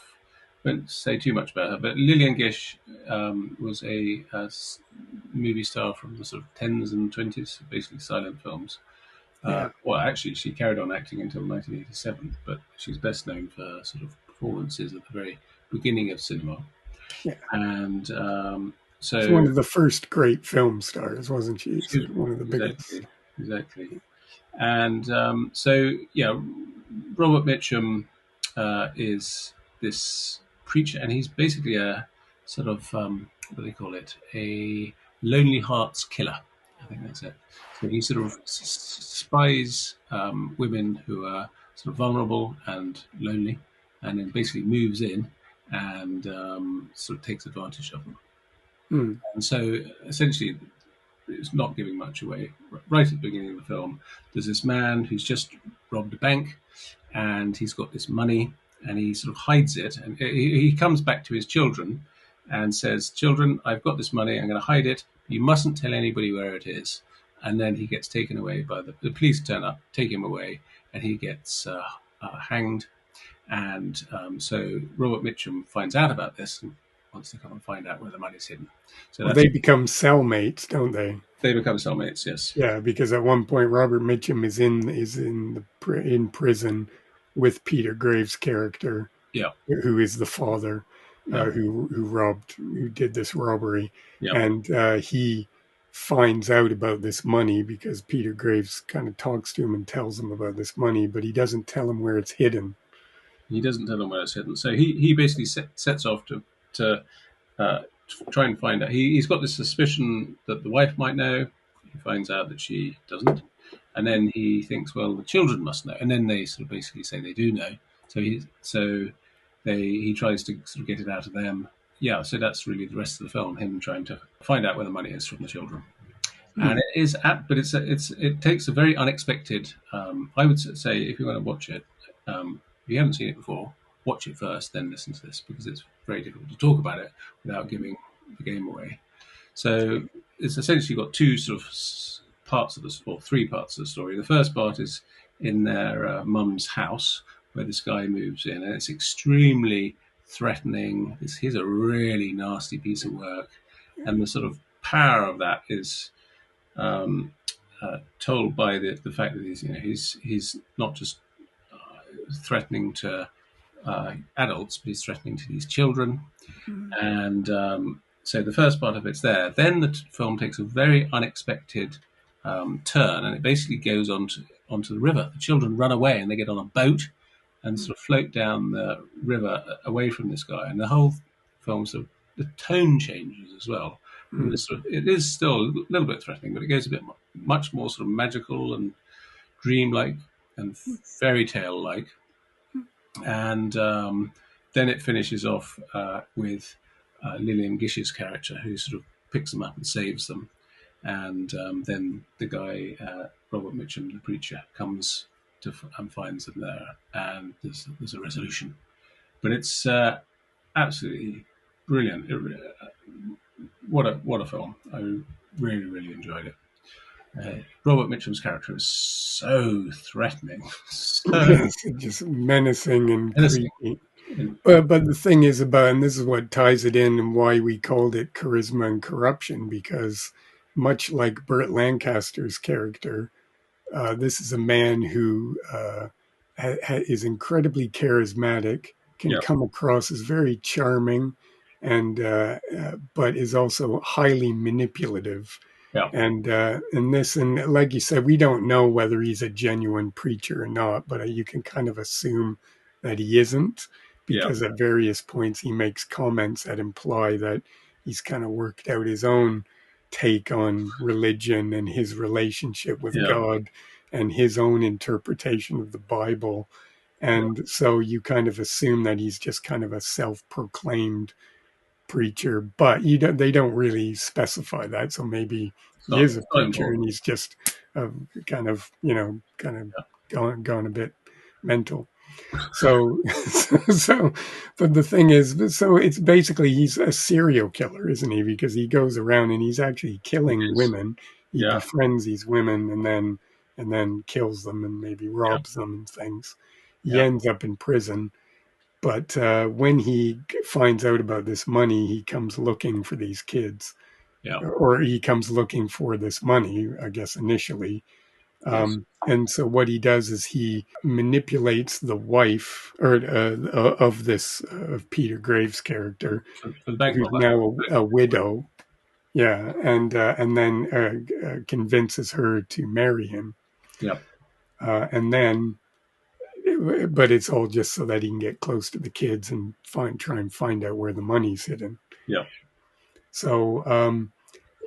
won't say too much about her, but Lillian Gish was a movie star from the sort of 10s and 20s, basically silent films. yeah, Well, actually, she carried on acting until 1987, but she's best known for sort of performances at the very beginning of cinema. yeah. And She's so, one of the first great film stars, wasn't she? she was, Sort of one of the biggest. exactly. And so, yeah, Robert Mitchum is this preacher, and he's basically a sort of what do they call it? A lonely hearts killer. I think that's it. So he sort of spies women who are sort of vulnerable and lonely, and then basically moves in and sort of takes advantage of them. Mm, And so essentially, it's not giving much away. Right at the beginning of the film, there's this man who's just robbed a bank, and he's got this money, and he sort of hides it. And he comes back to his children and says, "Children, I've got this money. I'm going to hide it. You mustn't tell anybody where it is." And then he gets taken away by the police. Turn up, take him away, and he gets hanged. And so Robert Mitchum finds out about this and wants to come and find out where the money's hidden. So well, that's they become cellmates, don't they? they become cellmates. Yes. Yeah, because at one point Robert Mitchum in prison with Peter Graves' character, Yeah. who is the father, Yeah. who did this robbery, Yeah. and he finds out about this money because Peter Graves kind of talks to him and tells him about this money, but he doesn't tell him where it's hidden. He doesn't tell them where it's hidden. So he basically sets off to try and find out. He's got this suspicion that the wife might know. He finds out that she doesn't. And then he thinks, well, the children must know. And then they sort of basically say they do know. He tries to sort of get it out of them. Yeah, so that's really the rest of the film, him trying to find out where the money is from the children. And it is, it takes a very unexpected. I would say if you want to watch it, if you haven't seen it before, watch it first, then listen to this because it's very difficult to talk about it without giving the game away. So it's essentially got two sort of parts of or three parts of the story. The first part is in their mum's house where this guy moves in, and it's extremely threatening. Here's a really nasty piece of work, and the sort of power of that is told by the fact that he's not just threatening to adults, but he's threatening to these children. And so the first part of it's there. Then the film takes a very unexpected turn, and it basically goes onto the river. The children run away, and they get on a boat and sort of float down the river away from this guy. And the whole film sort of the tone changes as well. And it is still a little bit threatening, but it goes a bit much more sort of magical and dreamlike and fairy tale like. And then it finishes off with Lillian Gish's character, who sort of picks them up and saves them. And then the guy, Robert Mitchum, the preacher, comes and finds them there, and there's a resolution. But it's absolutely brilliant. What a film! I really enjoyed it. Robert Mitchum's character is so threatening, so Yes, just menacing and menacing. creepy. But the thing is about, and this is what ties it in and why we called it charisma and corruption, because much like Burt Lancaster's character, this is a man who is incredibly charismatic, can Yeah, come across as very charming, and but is also highly manipulative. yeah, And this, and like you said, we don't know whether he's a genuine preacher or not, but you can kind of assume that he isn't, yeah, because at various points he makes comments that imply that he's kind of worked out his own take on religion and his relationship with yeah, God and his own interpretation of the Bible. yeah. And so you kind of assume that he's just kind of a self-proclaimed preacher, but they don't really specify that. So maybe he is a It's not preacher and important. he's just uh, kind of gone a bit mental. So, so, but the thing is, so it's basically he's a serial killer, isn't he? Because he goes around and he's actually It killing is. women. He Yeah, befriends these women and then kills them and maybe yeah, robs them and things. He yeah, ends up in prison, but when he finds out about this money, he comes looking for these kids, yeah. or he comes looking for this money, I guess, initially. Yes. And so what he does is he manipulates the wife or of this of Peter Graves' character, For the bank who's robber. now a widow. Yeah, and then convinces her to marry him, Yeah, and then but it's all just so that he can get close to the kids and try and find out where the money's hidden. yeah. So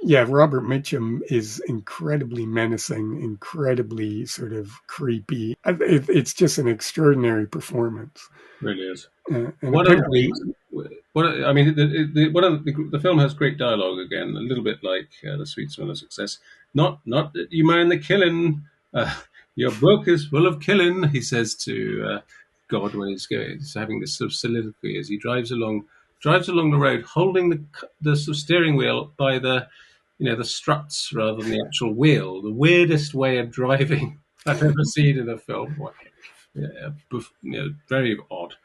yeah, Robert Mitchum is incredibly menacing, incredibly sort of creepy. It's just an extraordinary performance, Really is. and One of the apparently, things, I mean, one of the film has great dialogue again, a little bit like The Sweet Smell of Success. Not that you mind the killing. Your book is full of killing, he says to God when he's going. He's having this sort of soliloquy as he drives along the road, holding the sort of steering wheel by the struts rather than the actual wheel. The weirdest way of driving I've ever seen in a film. Yeah, very odd.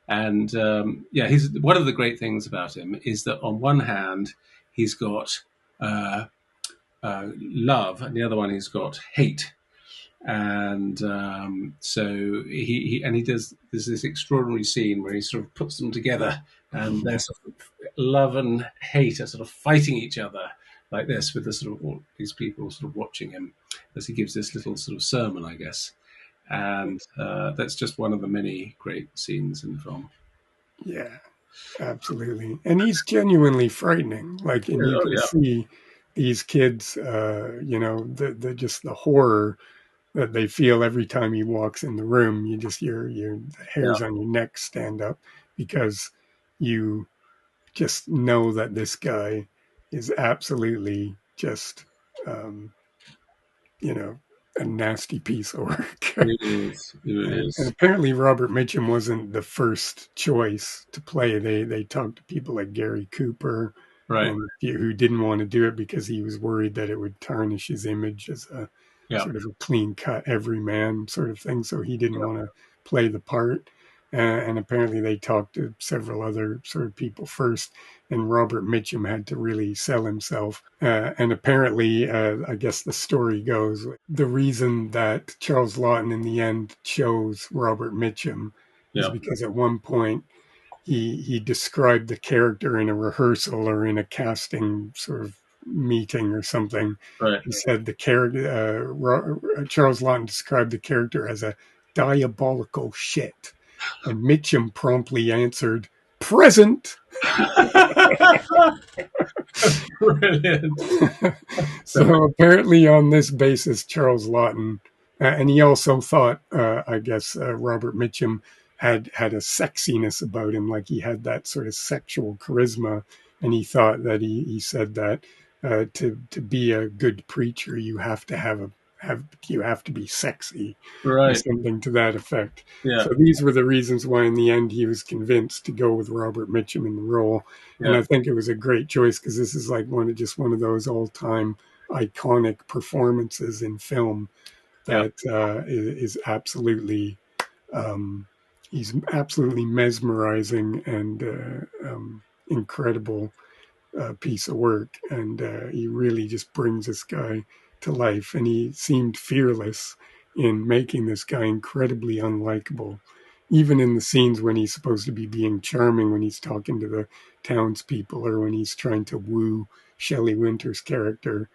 And yeah, he's one of the great things about him is that on one hand he's got uh, love, and the other one he's got hate. And so he does. There's this extraordinary scene where he sort of puts them together, and their sort of love and hate are sort of fighting each other like this, with the sort of all these people sort of watching him as he gives this little sort of sermon, I guess. And that's just one of the many great scenes in the film. yeah, absolutely, and he's genuinely frightening. Like, and you Oh can yeah, see these kids, the just the horror that they feel every time he walks in the room. You just your the yeah, hairs on your neck stand up because you just know that this guy is absolutely just, um, you know, a nasty piece of work. it is. It really And is. apparently, Robert Mitchum wasn't the first choice to play. They talked to people like Gary Cooper Right. and who didn't want to do it because he was worried that it would tarnish his image as a Yeah. sort of a clean cut everyman sort of thing. So he didn't Yeah. want to play the part. And apparently, they talked to several other sort of people first, and Robert Mitchum had to really sell himself. And apparently, I guess the story goes, the reason that Charles Laughton in the end chose Robert Mitchum is Yeah. because at one point he described the character in a rehearsal or in a casting sort of meeting or something. Right. He said the character Charles Laughton described the character as a diabolical shit, and Mitchum promptly answered, "Present." Brilliant. So apparently, on this basis, Charles Laughton, and he also thought, I guess, Robert Mitchum had a sexiness about him, like he had that sort of sexual charisma, and he thought that he said that to be a good preacher, you have to you have to be sexy or Right. something to that effect. Yeah. So these were the reasons why in the end he was convinced to go with Robert Mitchum in the role. And Yeah. I think it was a great choice because this is like one of those all-time iconic performances in film Yeah. that is absolutely he's absolutely mesmerizing and incredible piece of work, and he really just brings this guy to life. And he seemed fearless in making this guy incredibly unlikable, even in the scenes when he's supposed to be being charming, when he's talking to the townspeople or when he's trying to woo Shelley Winter's character.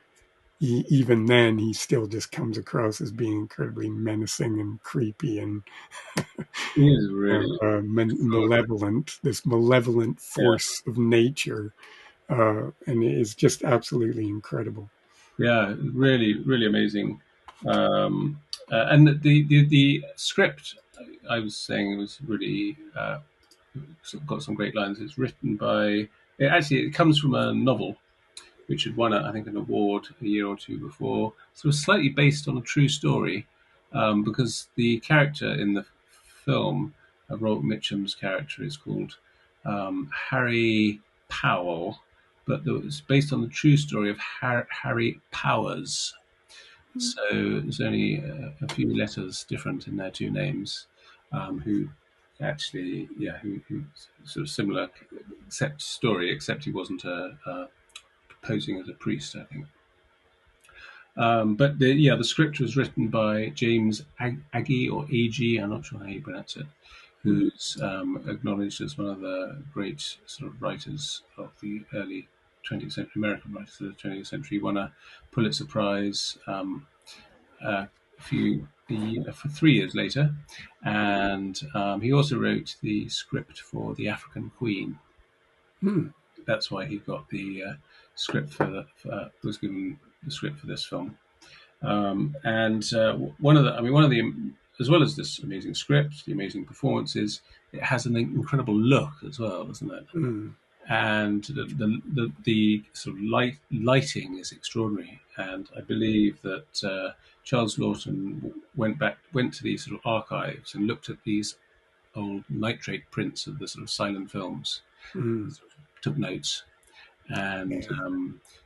Even then, he still just comes across as being incredibly menacing and creepy and He is really extraordinary. malevolent, this malevolent Yeah. force of nature, and it is just absolutely incredible. Yeah. Really, really amazing. And the script, I was saying, it was really got some great lines. It's written by. It comes from a novel which had won, I think, an award a year or two before. So it was slightly based on a true story, because the character in the film, Robert Mitchum's character, is called Harry Powell, but it was based on the true story of Harry Powers. So there's only a few letters different in their two names, who actually, yeah, who sort of similar except story, except he wasn't posing as a priest, I think. But the script was written by James Agee or Agee, I'm not sure how you pronounce it, who's acknowledged as one of the great sort of writers of the early 20th century, American writers of the 20th century. He won a Pulitzer Prize for 3 years later, and he also wrote the script for The African Queen. Hmm. That's why he got the script was given the script for this film. And one of the, as well as this amazing script, the amazing performances, it has an incredible look as well, doesn't it? Hmm. And the sort of lighting is extraordinary. And I believe that Charles Laughton went to these sort of archives and looked at these old nitrate prints of the sort of silent films, Hmm. sort of took notes, and Yeah.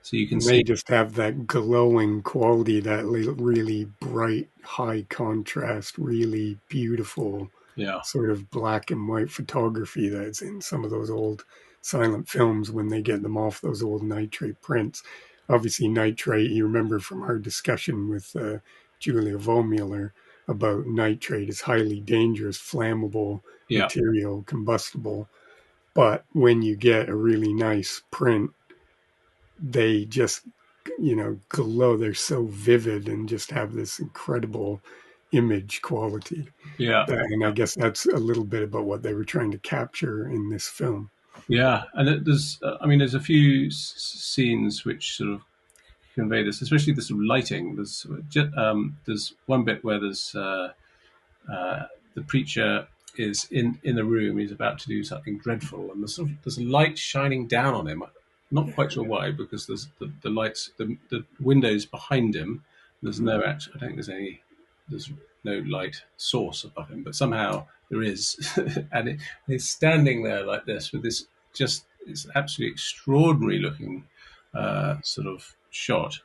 so you can And they see, just have that glowing quality, that really bright, high contrast, really beautiful yeah, sort of black and white photography that's in some of those old silent films when they get them off those old nitrate prints. Obviously, nitrate, you remember from our discussion with Julia Vollmuller about nitrate is highly dangerous, flammable yeah, material, combustible. But when you get a really nice print, they just glow. They're so vivid and just have this incredible image quality. yeah, And I yeah. guess that's a little bit about what they were trying to capture in this film. Yeah, and I mean, there's a few scenes which sort of convey this, especially the sort of lighting. There's one bit where the preacher is in a room. He's about to do something dreadful, and there's a light shining down on him. Not quite sure why, because there's the lights, the windows behind him. There's Mhm. no actual. I don't think there's no light source above him, but somehow there is, and he's standing there like this with this just it's absolutely extraordinary looking sort of shot,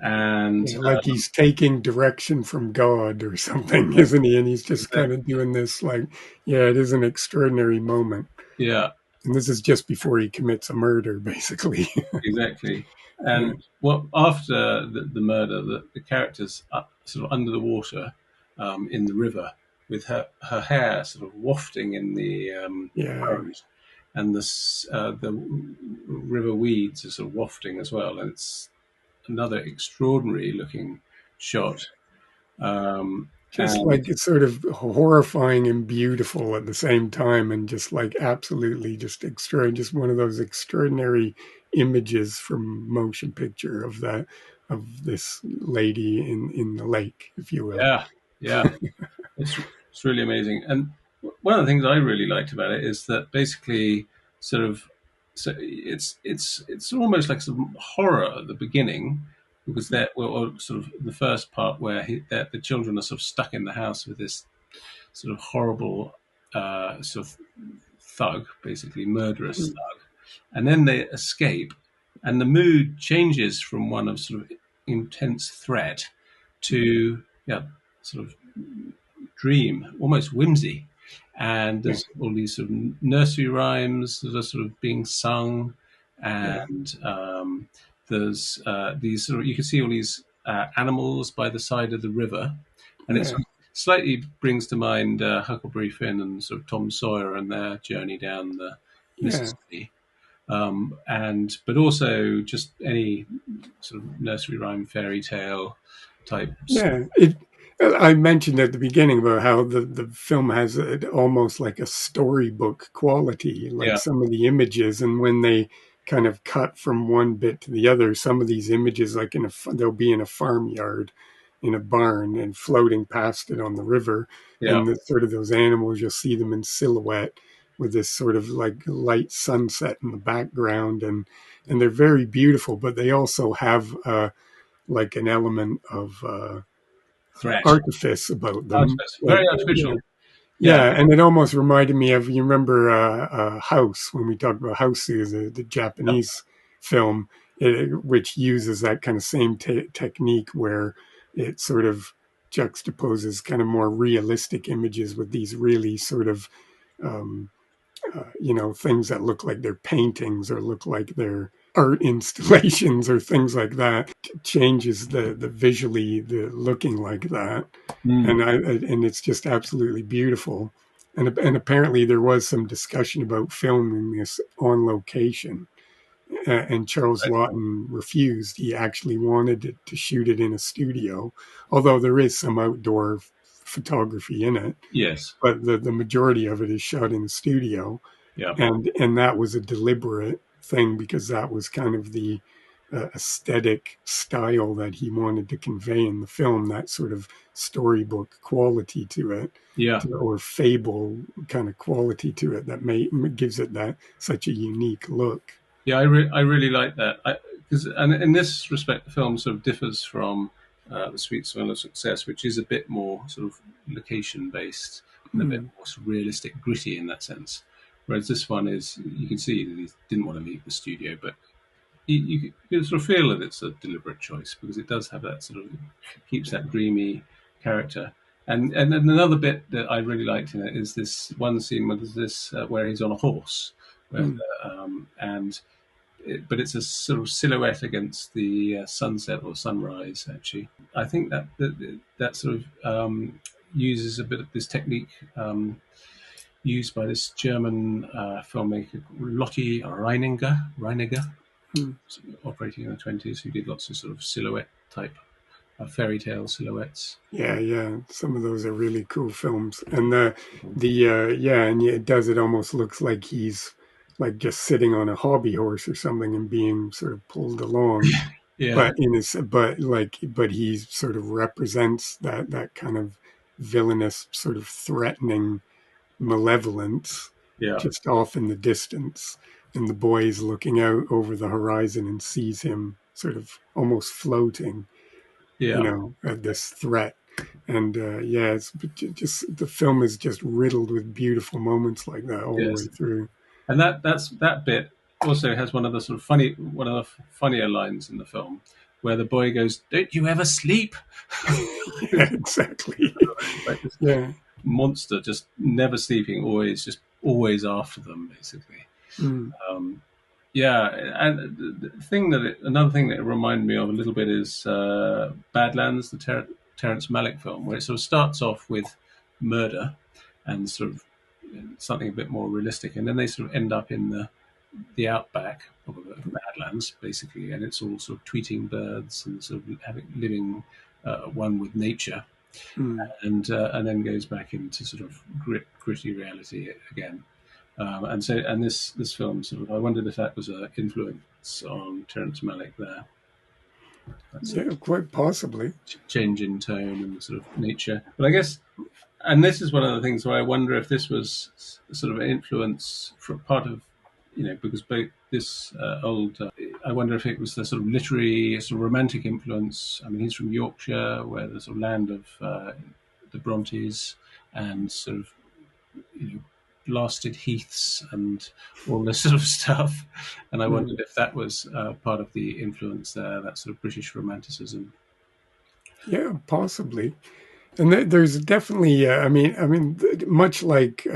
and Yeah, like he's taking direction from God or something, isn't he? And he's just kind of doing this, like, yeah, it is an extraordinary moment. yeah, And this is just before he commits a murder, basically. exactly. Yeah. And what after the murder, the character's up, sort of under the water in the river with her hair sort of wafting in the Yeah. current, and the river weeds are sort of wafting as well, and it's another extraordinary looking shot. Just And like it's sort of horrifying and beautiful at the same time, and just like absolutely just extraordinary, just one of those extraordinary images from motion picture of that of this lady in the lake, if you will. yeah, yeah, it's really amazing. And one of the things I really liked about it is that basically, sort of, so it's almost like some horror at the beginning, because they're well, sort of the first part where the children are sort of stuck in the house with this sort of horrible sort of thug, basically murderous thug, and then they escape, and the mood changes from one of sort of intense threat to sort of dream, almost whimsy. And there's all these sort of nursery rhymes that are sort of being sung, and there's these sort of, you can see all these animals by the side of the river, and it slightly brings to mind Huckleberry Finn and sort of Tom Sawyer and their journey down the Mississippi. But also just any sort of nursery rhyme, fairy tale type. Yeah, I mentioned at the beginning about how the film has almost like a storybook quality, like some of the images, and when they kind of cut from one bit to the other, some of these images, like they'll be in a farmyard, in a barn, and floating past it on the river, and sort of those animals, you'll see them in silhouette with this sort of like light sunset in the background, and they're very beautiful, but they also have like an element of threat, artifice about them. Very artificial. Yeah, and it almost reminded me of, you remember House, when we talked about House, the Japanese film, which uses that kind of same technique where it sort of juxtaposes kind of more realistic images with these really sort of things that look like they're paintings or look like they're art installations or things like that. Changes the visually the looking like that, and it's just absolutely beautiful. And apparently there was some discussion about filming this on location, and Charles Laughton refused. He actually wanted to shoot it in a studio, although there is some outdoor photography in it. Yes, but the majority of it is shot in a studio. Yeah, and that was a deliberate thing because that was kind of the aesthetic style that he wanted to convey in the film, that sort of storybook quality to it, or fable kind of quality to it that gives it that such a unique look. Yeah, I really like that, and in this respect, the film sort of differs from The Sweet Smell of Success, which is a bit more sort of location based and a bit more sort of realistic, gritty in that sense. Whereas this one is, you can see that he didn't want to leave the studio, but you can sort of feel that it's a deliberate choice because it does have that sort of, keeps that dreamy character. And then another bit that I really liked in it is this one scene where he's on a horse, but it's a sort of silhouette against the sunset or sunrise. Actually, I think that sort of uses a bit of this technique used by this German filmmaker Lotte Reiniger, operating in the 20s, who did lots of sort of silhouette type fairy tale silhouettes. Yeah. Some of those are really cool films, and and it does. It almost looks like he's like just sitting on a hobby horse or something and being sort of pulled along. But he sort of represents that kind of villainous, sort of threatening malevolence, just off in the distance, and the boy is looking out over the horizon and sees him sort of almost floating, at this threat. And it's just, the film is just riddled with beautiful moments like that all the way through. And that bit also has one of the funnier lines in the film, where the boy goes, "Don't you ever sleep?" Yeah, exactly. Like this monster just never sleeping, always after them, basically. And another thing that it reminded me of a little bit is Badlands, the Terrence Malick film, where it sort of starts off with murder and sort of something a bit more realistic, and then they sort of end up in the outback of Badlands, basically, and it's all sort of tweeting birds and sort of living one with nature, and then goes back into sort of gritty reality again. And this film sort of, I wondered if that was an influence on Terrence Malick there. Quite possibly. Change in tone and sort of nature, but I guess. And this is one of the things where I wonder if this was sort of an influence for part of, because both this old I wonder if it was the sort of literary, sort of romantic influence. I mean, he's from Yorkshire, where the sort of land of the Brontes, and sort of, you know, blasted heaths and all this sort of stuff. And I Mm. wondered if that was part of the influence there, that sort of British romanticism. Yeah, possibly. And there's definitely, much like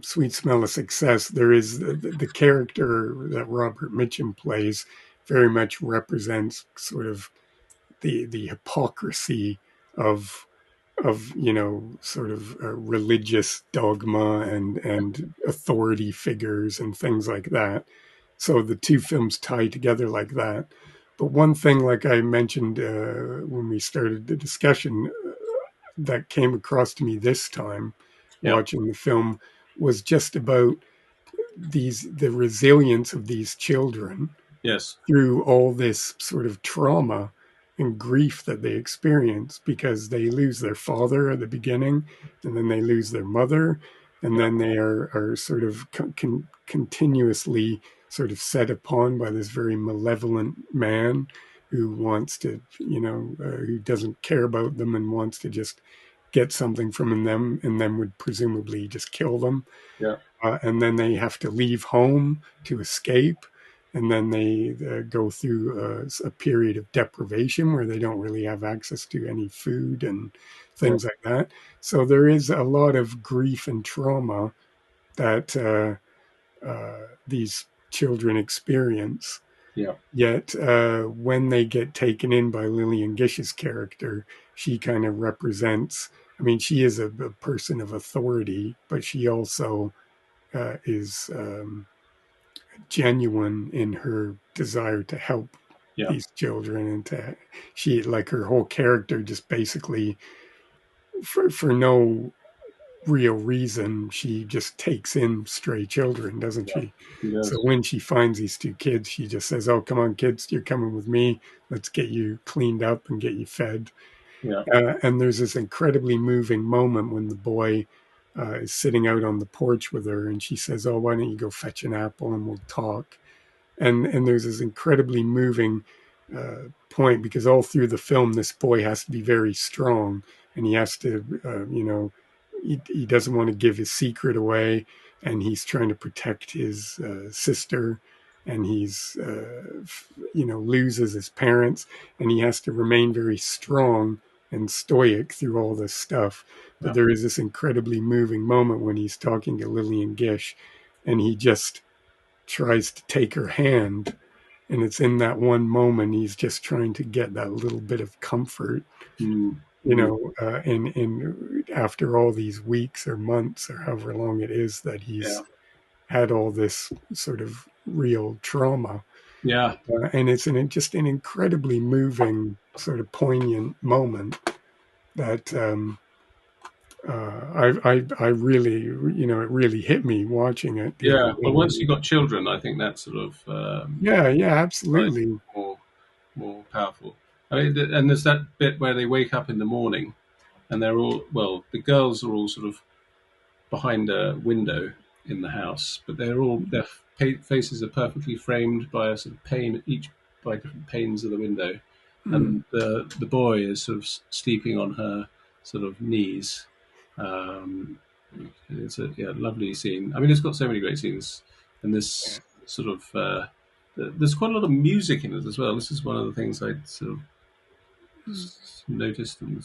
Sweet Smell of Success, there is the character that Robert Mitchum plays very much represents sort of the hypocrisy of sort of religious dogma and authority figures and things like that. So the two films tie together like that. But one thing, like I mentioned when we started the discussion, that came across to me this time Yeah. watching the film was just about the resilience of these children Yes. through all this sort of trauma and grief that they experience because they lose their father at the beginning and then they lose their mother and Yeah. then they are sort of continuously sort of set upon by this very malevolent man who wants to, who doesn't care about them and wants to just get something from them and then would presumably just kill them. Yeah. And then they have to leave home to escape. And then they go through a period of deprivation where they don't really have access to any food and Yeah. things like that. So there is a lot of grief and trauma that these children experience. Yeah. Yet when they get taken in by Lillian Gish's character, she kind of represents, I mean, she is a person of authority, but she also is genuine in her desire to help Yeah. these children and she, like, her whole character just basically for no real reason, she just takes in stray children, doesn't Yeah. she? He So does. when she finds these two kids, she just says, "Oh, come on, kids, you're coming with me. Let's get you cleaned up and get you fed." Yeah. And there's this incredibly moving moment when the boy is sitting out on the porch with her, and she says, "Oh, why don't you go fetch an apple and we'll talk?" And there's this incredibly moving point because all through the film, this boy has to be very strong, and he has to, he doesn't want to give his secret away, and he's trying to protect his sister, and he's, loses his parents, and he has to remain very strong and stoic through all this stuff. But Yeah. there is this incredibly moving moment when he's talking to Lillian Gish, and he just tries to take her hand. And it's in that one moment he's just trying to get that little bit of comfort, Mm. Mm. in after all these weeks or months or however long it is that Yeah. he's had all this sort of real trauma. Yeah. And it's just an incredibly moving, sort of poignant moment that I really, it really hit me watching it the other Yeah. Well, once day. you got children, I think that sort of Yeah, makes it absolutely. more powerful. I mean, and there's that bit where they wake up in the morning, and they're all, well, the girls are all sort of behind a window in the house, but their faces are perfectly framed by a sort of pane, each by different panes of the window, Mm, and the boy is sort of sleeping on her sort of knees. Um, it's a, yeah, lovely scene. I mean, it's got so many great scenes, and this sort of there's quite a lot of music in it as well. This is one of the things I sort of mm, noticed and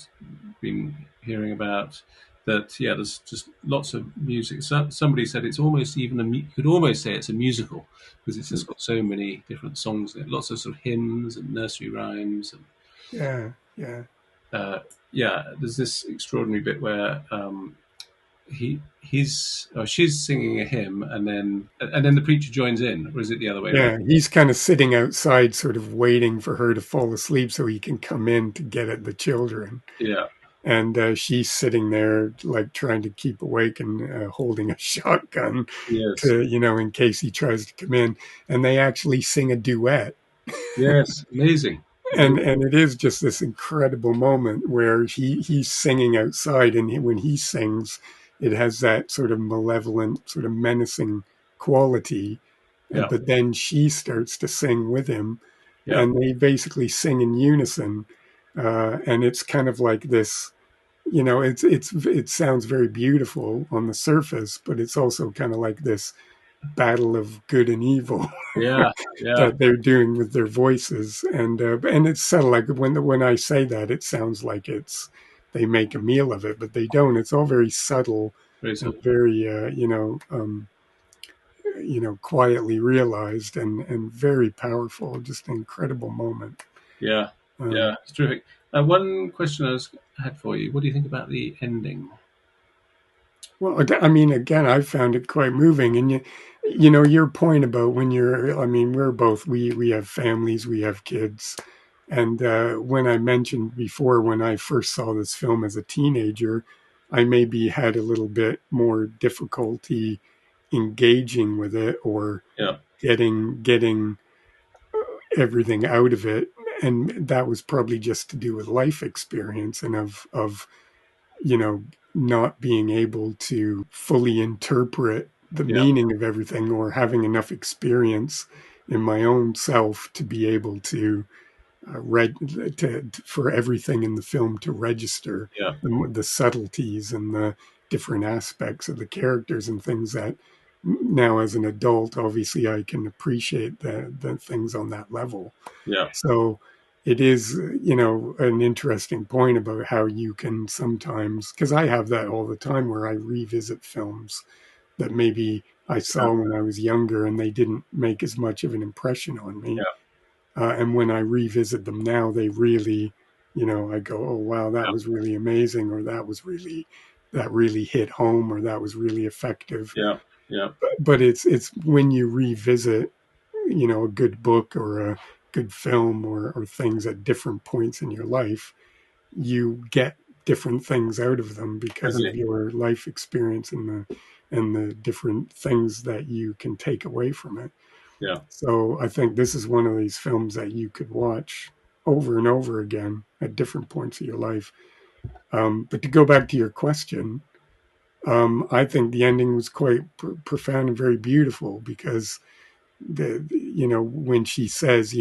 been hearing about. That, yeah, there's just lots of music. Somebody said it's almost even you could almost say it's a musical because it's mm. just got so many different songs in it. Lots of sort of hymns and nursery rhymes and Yeah, yeah. yeah. There's this extraordinary bit where she's singing a hymn and then the preacher joins in, or is it the other way around? Yeah, he's kind of sitting outside, sort of waiting for her to fall asleep so he can come in to get at the children. Yeah. And she's sitting there, like, trying to keep awake and holding a shotgun Yes. to, in case he tries to come in. And they actually sing a duet. Yes. Amazing. And it is just this incredible moment where he's singing outside, and when he sings, it has that sort of malevolent, sort of menacing quality. Yeah. but then she starts to sing with him, Yeah. and they basically sing in unison. And it's kind of like this, it sounds very beautiful on the surface, but it's also kind of like this battle of good and evil Yeah. Yeah. that they're doing with their voices, and it's subtle. Like when I say that, it sounds like it's they make a meal of it, but they don't. It's all very subtle Very and simple. very quietly realized, and very powerful. Just an incredible moment. Yeah. Yeah. Um, It's terrific. One question had for you. What do you think about the ending? Well, I mean, again, I found it quite moving, and your point about when you're. I mean, we have families, we have kids, and when I mentioned before, when I first saw this film as a teenager, I maybe had a little bit more difficulty engaging with it or Yeah. getting everything out of it, and that was probably just to do with life experience and of you know, not being able to fully interpret the Yeah. meaning of everything or having enough experience in my own self to be able to read for everything in the film to register Yeah. the subtleties and the different aspects of the characters and things that now as an adult obviously I can appreciate the things on that level. Yeah. So it is, an interesting point about how you can sometimes, because I have that all the time where I revisit films that maybe I Yeah. saw when I was younger and they didn't make as much of an impression on me. Yeah. And when I revisit them now, they really, I go, oh, wow, that Yeah. was really amazing, or that really hit home, or that was really effective. Yeah. Yeah. But it's when you revisit a good book or a good film or things at different points in your life, you get different things out of them because of Definitely. your life experience and the different things that you can take away from it. Yeah. So I think this is one of these films that you could watch over and over again at different points of your life. But to go back to your question, I think the ending was quite profound and very beautiful because when she says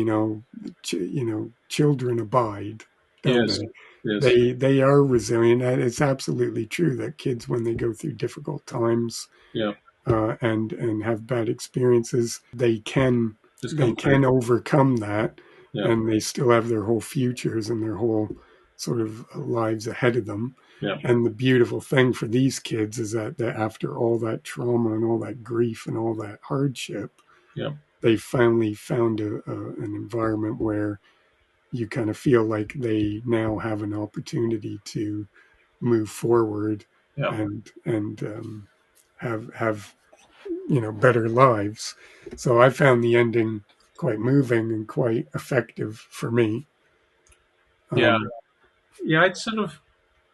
children abide, don't Yes. they? Yes. They are resilient. And it's absolutely true that kids, when they go through difficult times Yeah. and have bad experiences, they can Just they come through. can overcome that, Yeah. and they still have their whole futures and their whole sort of lives ahead of them. Yeah. And the beautiful thing for these kids is that after all that trauma and all that grief and all that hardship, Yeah. they finally found an environment where you kind of feel like they now have an opportunity to move forward Yeah. and have better lives. So I found the ending quite moving and quite effective for me. Yeah. Um, Yeah.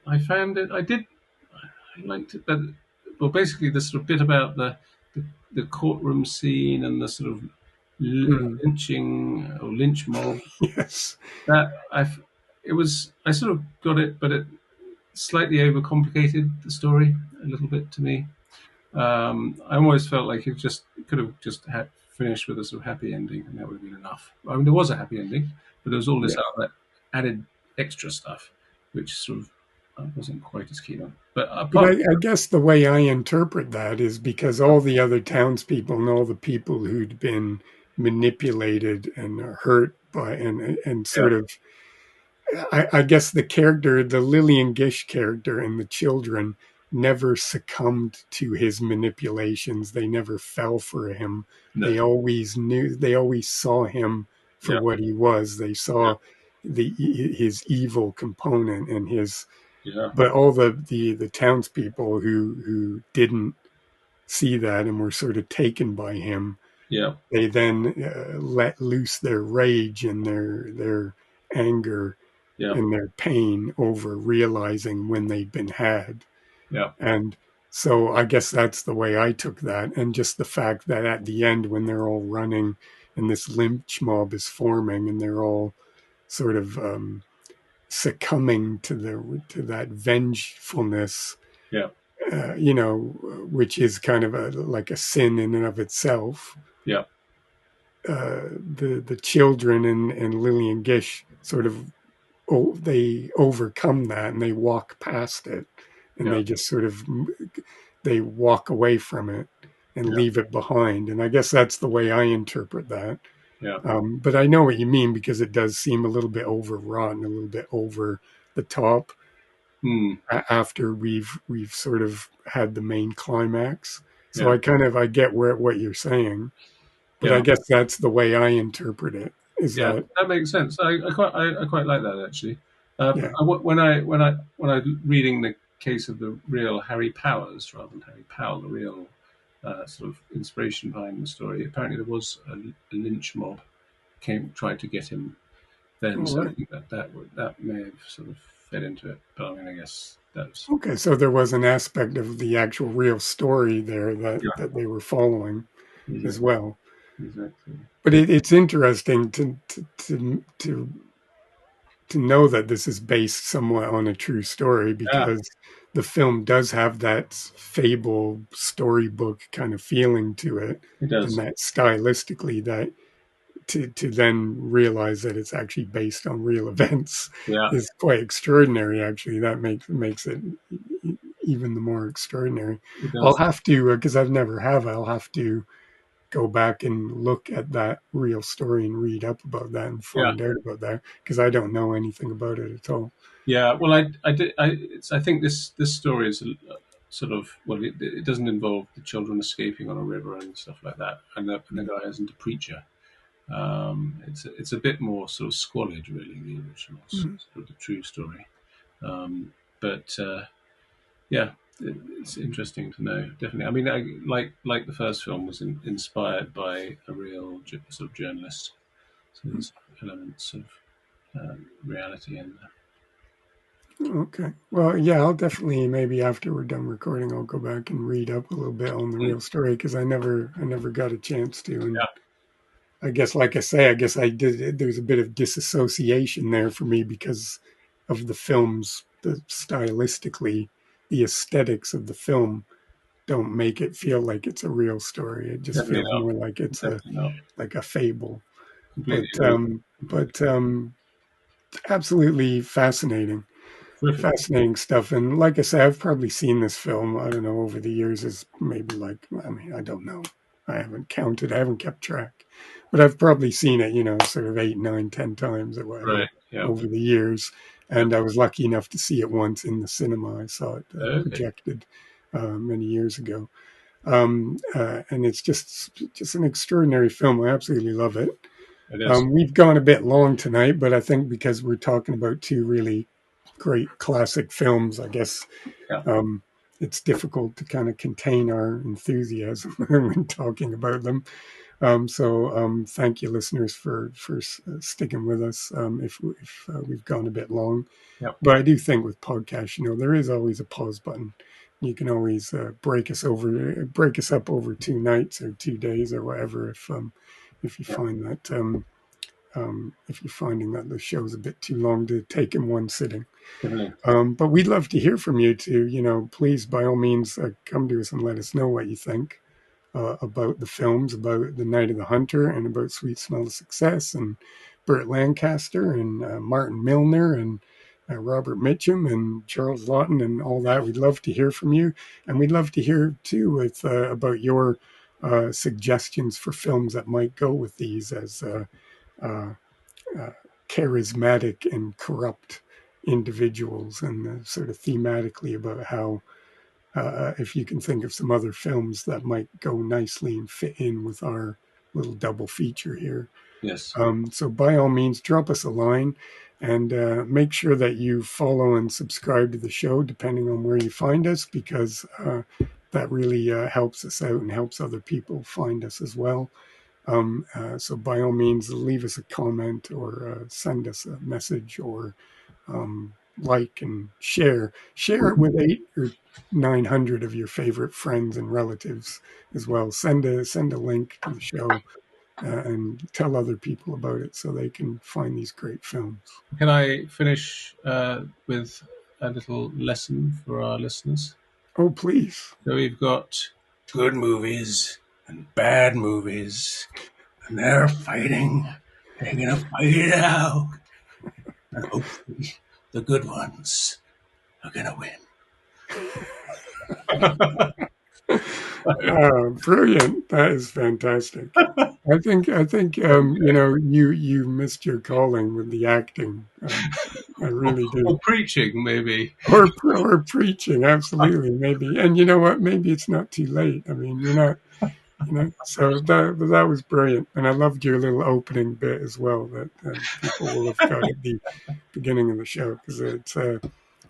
I found it. I liked it, but well, basically, the sort of bit about the courtroom scene and the sort of mm, lynching or lynch mob. yes, That it was. I sort of got it, but it slightly overcomplicated the story a little bit to me. I almost felt like it could have just had finished with a sort of happy ending, and that would have been enough. I mean, there was a happy ending, but there was all this yeah. other added extra stuff, which sort of I wasn't quite as keen on. But But apart, I guess the way I interpret that is because all the other townspeople and all the people who'd been manipulated and hurt by and yeah, sort of I guess the Lillian Gish character and the children never succumbed to his manipulations. They never fell for him. no, They always saw him for yeah, what he was. They yeah, saw his evil component and yeah, but all the townspeople who didn't see that and were sort of taken by him, yeah, they then let loose their rage and their anger yeah, and their pain over realizing when they'd been had. yeah, And so I guess that's the way I took that. And just the fact that at the end, when they're all running and this lynch mob is forming and they're all sort of succumbing to that vengefulness, yeah, which is kind of like a sin in and of itself. yeah, the children and Lillian Gish sort of they overcome that and they walk past it and Yeah. they just sort of they walk away from it and Yeah. leave it behind. And I guess that's the way I interpret that. Yeah. But I know what you mean because it does seem a little bit overwrought and a little bit over the top Mm. after we've sort of had the main climax. So Yeah. I get what you're saying, but I Yeah. guess that's the way I interpret it. Is Yeah, that that makes sense. I quite like that actually. yeah? When I reading the case of the real Harry Powers rather than Harry Powell, the real sort of inspiration behind the story. Apparently, there was a lynch mob tried to get him then, All so I right. think that may have sort of fed into it. But I mean, I guess that's Okay, so there was an aspect of the actual real story there yeah, that they were following as exactly, well. exactly. But it's interesting to know that this is based somewhat on a true story Yeah, because the film does have that fable storybook kind of feeling to it, it and does. that stylistically that to then realize that it's actually based on real events Yeah, is quite extraordinary. Actually, that makes it even the more extraordinary. it I'll does. have to because I've never have. I'll have to go back and look at that real story and read up about that and Yeah. find out about that because I don't know anything about it at all. Yeah, well, I think this story is sort of well, it doesn't involve the children escaping on a river and stuff like that, and the guy isn't a preacher. It's a bit more sort of squalid, really, the original Mm. sort of the true story. But yeah, it's interesting to know. Definitely, I mean, like the first film was inspired by a real sort of journalist, so there's elements of reality in there. Okay. Well, yeah, I'll definitely maybe after we're done recording, I'll go back and read up a little bit on the Mm. real story because I never got a chance to. And Yeah, I guess, like I say, I guess I did. There's a bit of disassociation there for me because of the films, the stylistically, the aesthetics of the film don't make it feel like it's a real story. It just definitely feels not. more like it's a Definitely not. like a fable. Completely But agree. absolutely fascinating. Terrific. Fascinating stuff. And like I say, I've probably seen this film, I don't know, over the years as maybe like, I mean, I don't know. I haven't counted, I haven't kept track. But I've probably seen it, sort of 8, 9, 10 times or Right. whatever Yeah. over the years. Yeah. And I was lucky enough to see it once in the cinema. I saw it Okay. projected many years ago. And it's just an extraordinary film. I absolutely love it. It is. We've gone a bit long tonight, but I think because we're talking about two really great classic films, I guess Yeah. um, it's difficult to kind of contain our enthusiasm when talking about them. So thank you, listeners, for sticking with us. If we've gone a bit long, Yeah. but I do think with podcasts, there is always a pause button. You can always break us up over 2 nights or 2 days or whatever if you Yeah. find that if you're finding that the show's a bit too long to take in one sitting. Definitely. But we'd love to hear from you too. Please, by all means, come to us and let us know what you think about the films, about The Night of the Hunter, and about Sweet Smell of Success, and Burt Lancaster, and Martin Milner, and Robert Mitchum, and Charles Laughton, and all that. We'd love to hear from you, and we'd love to hear too about your suggestions for films that might go with these as uh, uh, charismatic and corrupt individuals, and sort of thematically about how if you can think of some other films that might go nicely and fit in with our little double feature here. Yes. So by all means, drop us a line and make sure that you follow and subscribe to the show, depending on where you find us, because that really helps us out and helps other people find us as well. So by all means, leave us a comment or send us a message or like and share. Share it with 800 or 900 of your favorite friends and relatives as well. Send a link to the show and tell other people about it so they can find these great films. Can I finish with a little lesson for our listeners? Oh, please. So we've got good movies and bad movies, and they're fighting. They're going to fight it out. And hopefully the good ones are going to win. Brilliant! That is fantastic. I think you missed your calling with the acting. I really do. Or preaching, maybe. Or preaching, absolutely, maybe. And you know what? Maybe it's not too late. I mean, you're not. So that was brilliant, and I loved your little opening bit as well that people will have got at the beginning of the show because it's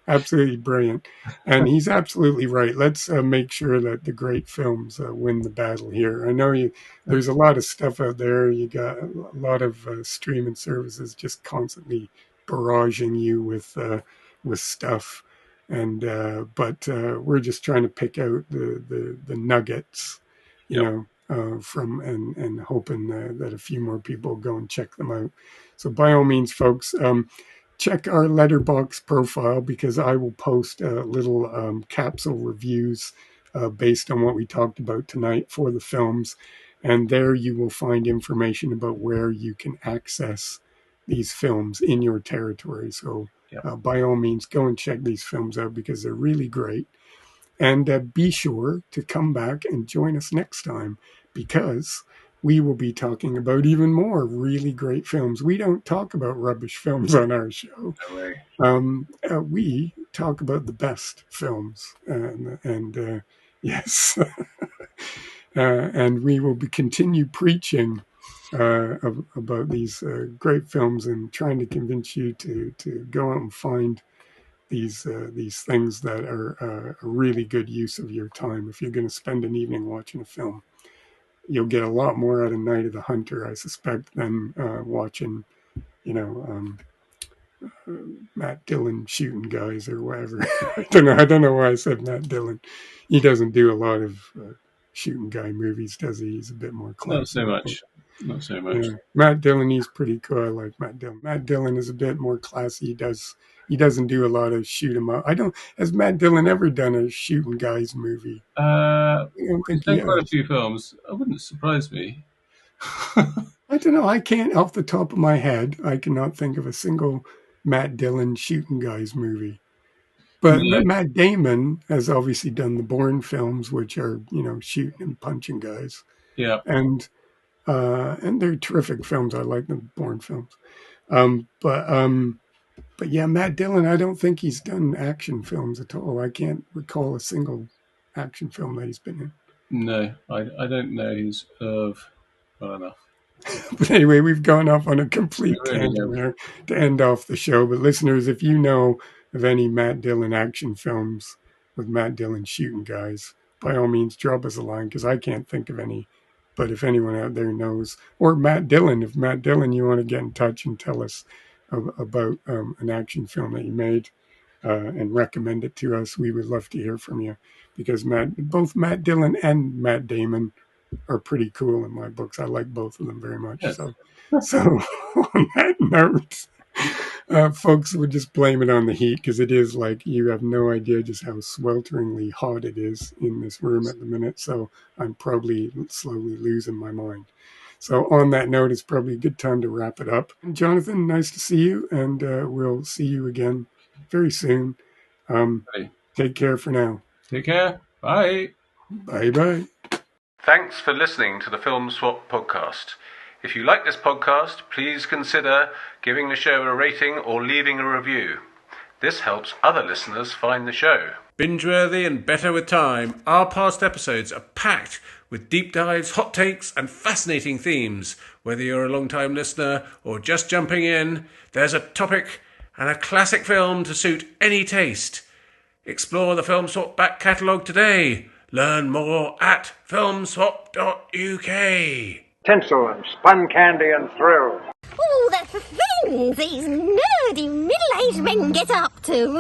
absolutely brilliant. And he's absolutely right. Let's make sure that the great films win the battle here. I know there's a lot of stuff out there. You got a lot of streaming services just constantly barraging you with stuff, and but we're just trying to pick out the nuggets, from and hoping that a few more people go and check them out. So by all means, folks, check our Letterboxd profile because I will post little capsule reviews based on what we talked about tonight for the films. And there you will find information about where you can access these films in your territory. So by all means, go and check these films out because they're really great. And be sure to come back and join us next time because we will be talking about even more really great films. We don't talk about rubbish films on our show. No way. We talk about the best films. And yes. And we will continue preaching about these great films and trying to convince you to go out and find these things that are a really good use of your time. If you're going to spend an evening watching a film, you'll get a lot more out of Night of the Hunter, I suspect, than watching, Matt Dillon shooting guys or whatever. I don't know why I said Matt Dillon. He doesn't do a lot of shooting guy movies, does he? He's a bit more classy. Not so much. Yeah. Matt Dillon, he's pretty cool. I like Matt Dillon. Matt Dillon is a bit more classy. He doesn't do a lot of shoot 'em up. Has Matt Dillon ever done a shooting guys movie? I don't think he's done quite a few films. It wouldn't surprise me. I don't know. I can't, off the top of my head, I cannot think of a single Matt Dillon shooting guys movie. But Matt Damon has obviously done the Bourne films, which are, shooting and punching guys. Yeah. And they're terrific films. I like the Bourne films. But yeah, Matt Dillon, I don't think he's done action films at all. I can't recall a single action film that he's been in. No, I don't know his well enough. But anyway, we've gone off on a complete tangent there to end off the show. But listeners, if you know of any Matt Dillon action films with Matt Dillon shooting guys, by all means, drop us a line because I can't think of any. But if anyone out there knows, or Matt Dillon, if Matt Dillon, you want to get in touch and tell us about an action film that you made and recommend it to us, we would love to hear from you because both Matt Dillon and Matt Damon are pretty cool in my books. I like both of them very much. Yes. So on that note, folks, would just blame it on the heat because it is like you have no idea just how swelteringly hot it is in this room at the minute. So I'm probably slowly losing my mind. So on that note, it's probably a good time to wrap it up. Jonathan, nice to see you, and we'll see you again very soon. Take care for now. Take care. Bye. Bye-bye. Thanks for listening to the Film Swap podcast. If you like this podcast, please consider giving the show a rating or leaving a review. This helps other listeners find the show. Binge-worthy and better with time, our past episodes are packed with deep dives, hot takes, and fascinating themes. Whether you're a long-time listener or just jumping in, there's a topic and a classic film to suit any taste. Explore the Film Swap back catalogue today. Learn more at filmswap.uk. Tinsel and spun candy and thrills. Oh, the things these nerdy middle-aged men get up to.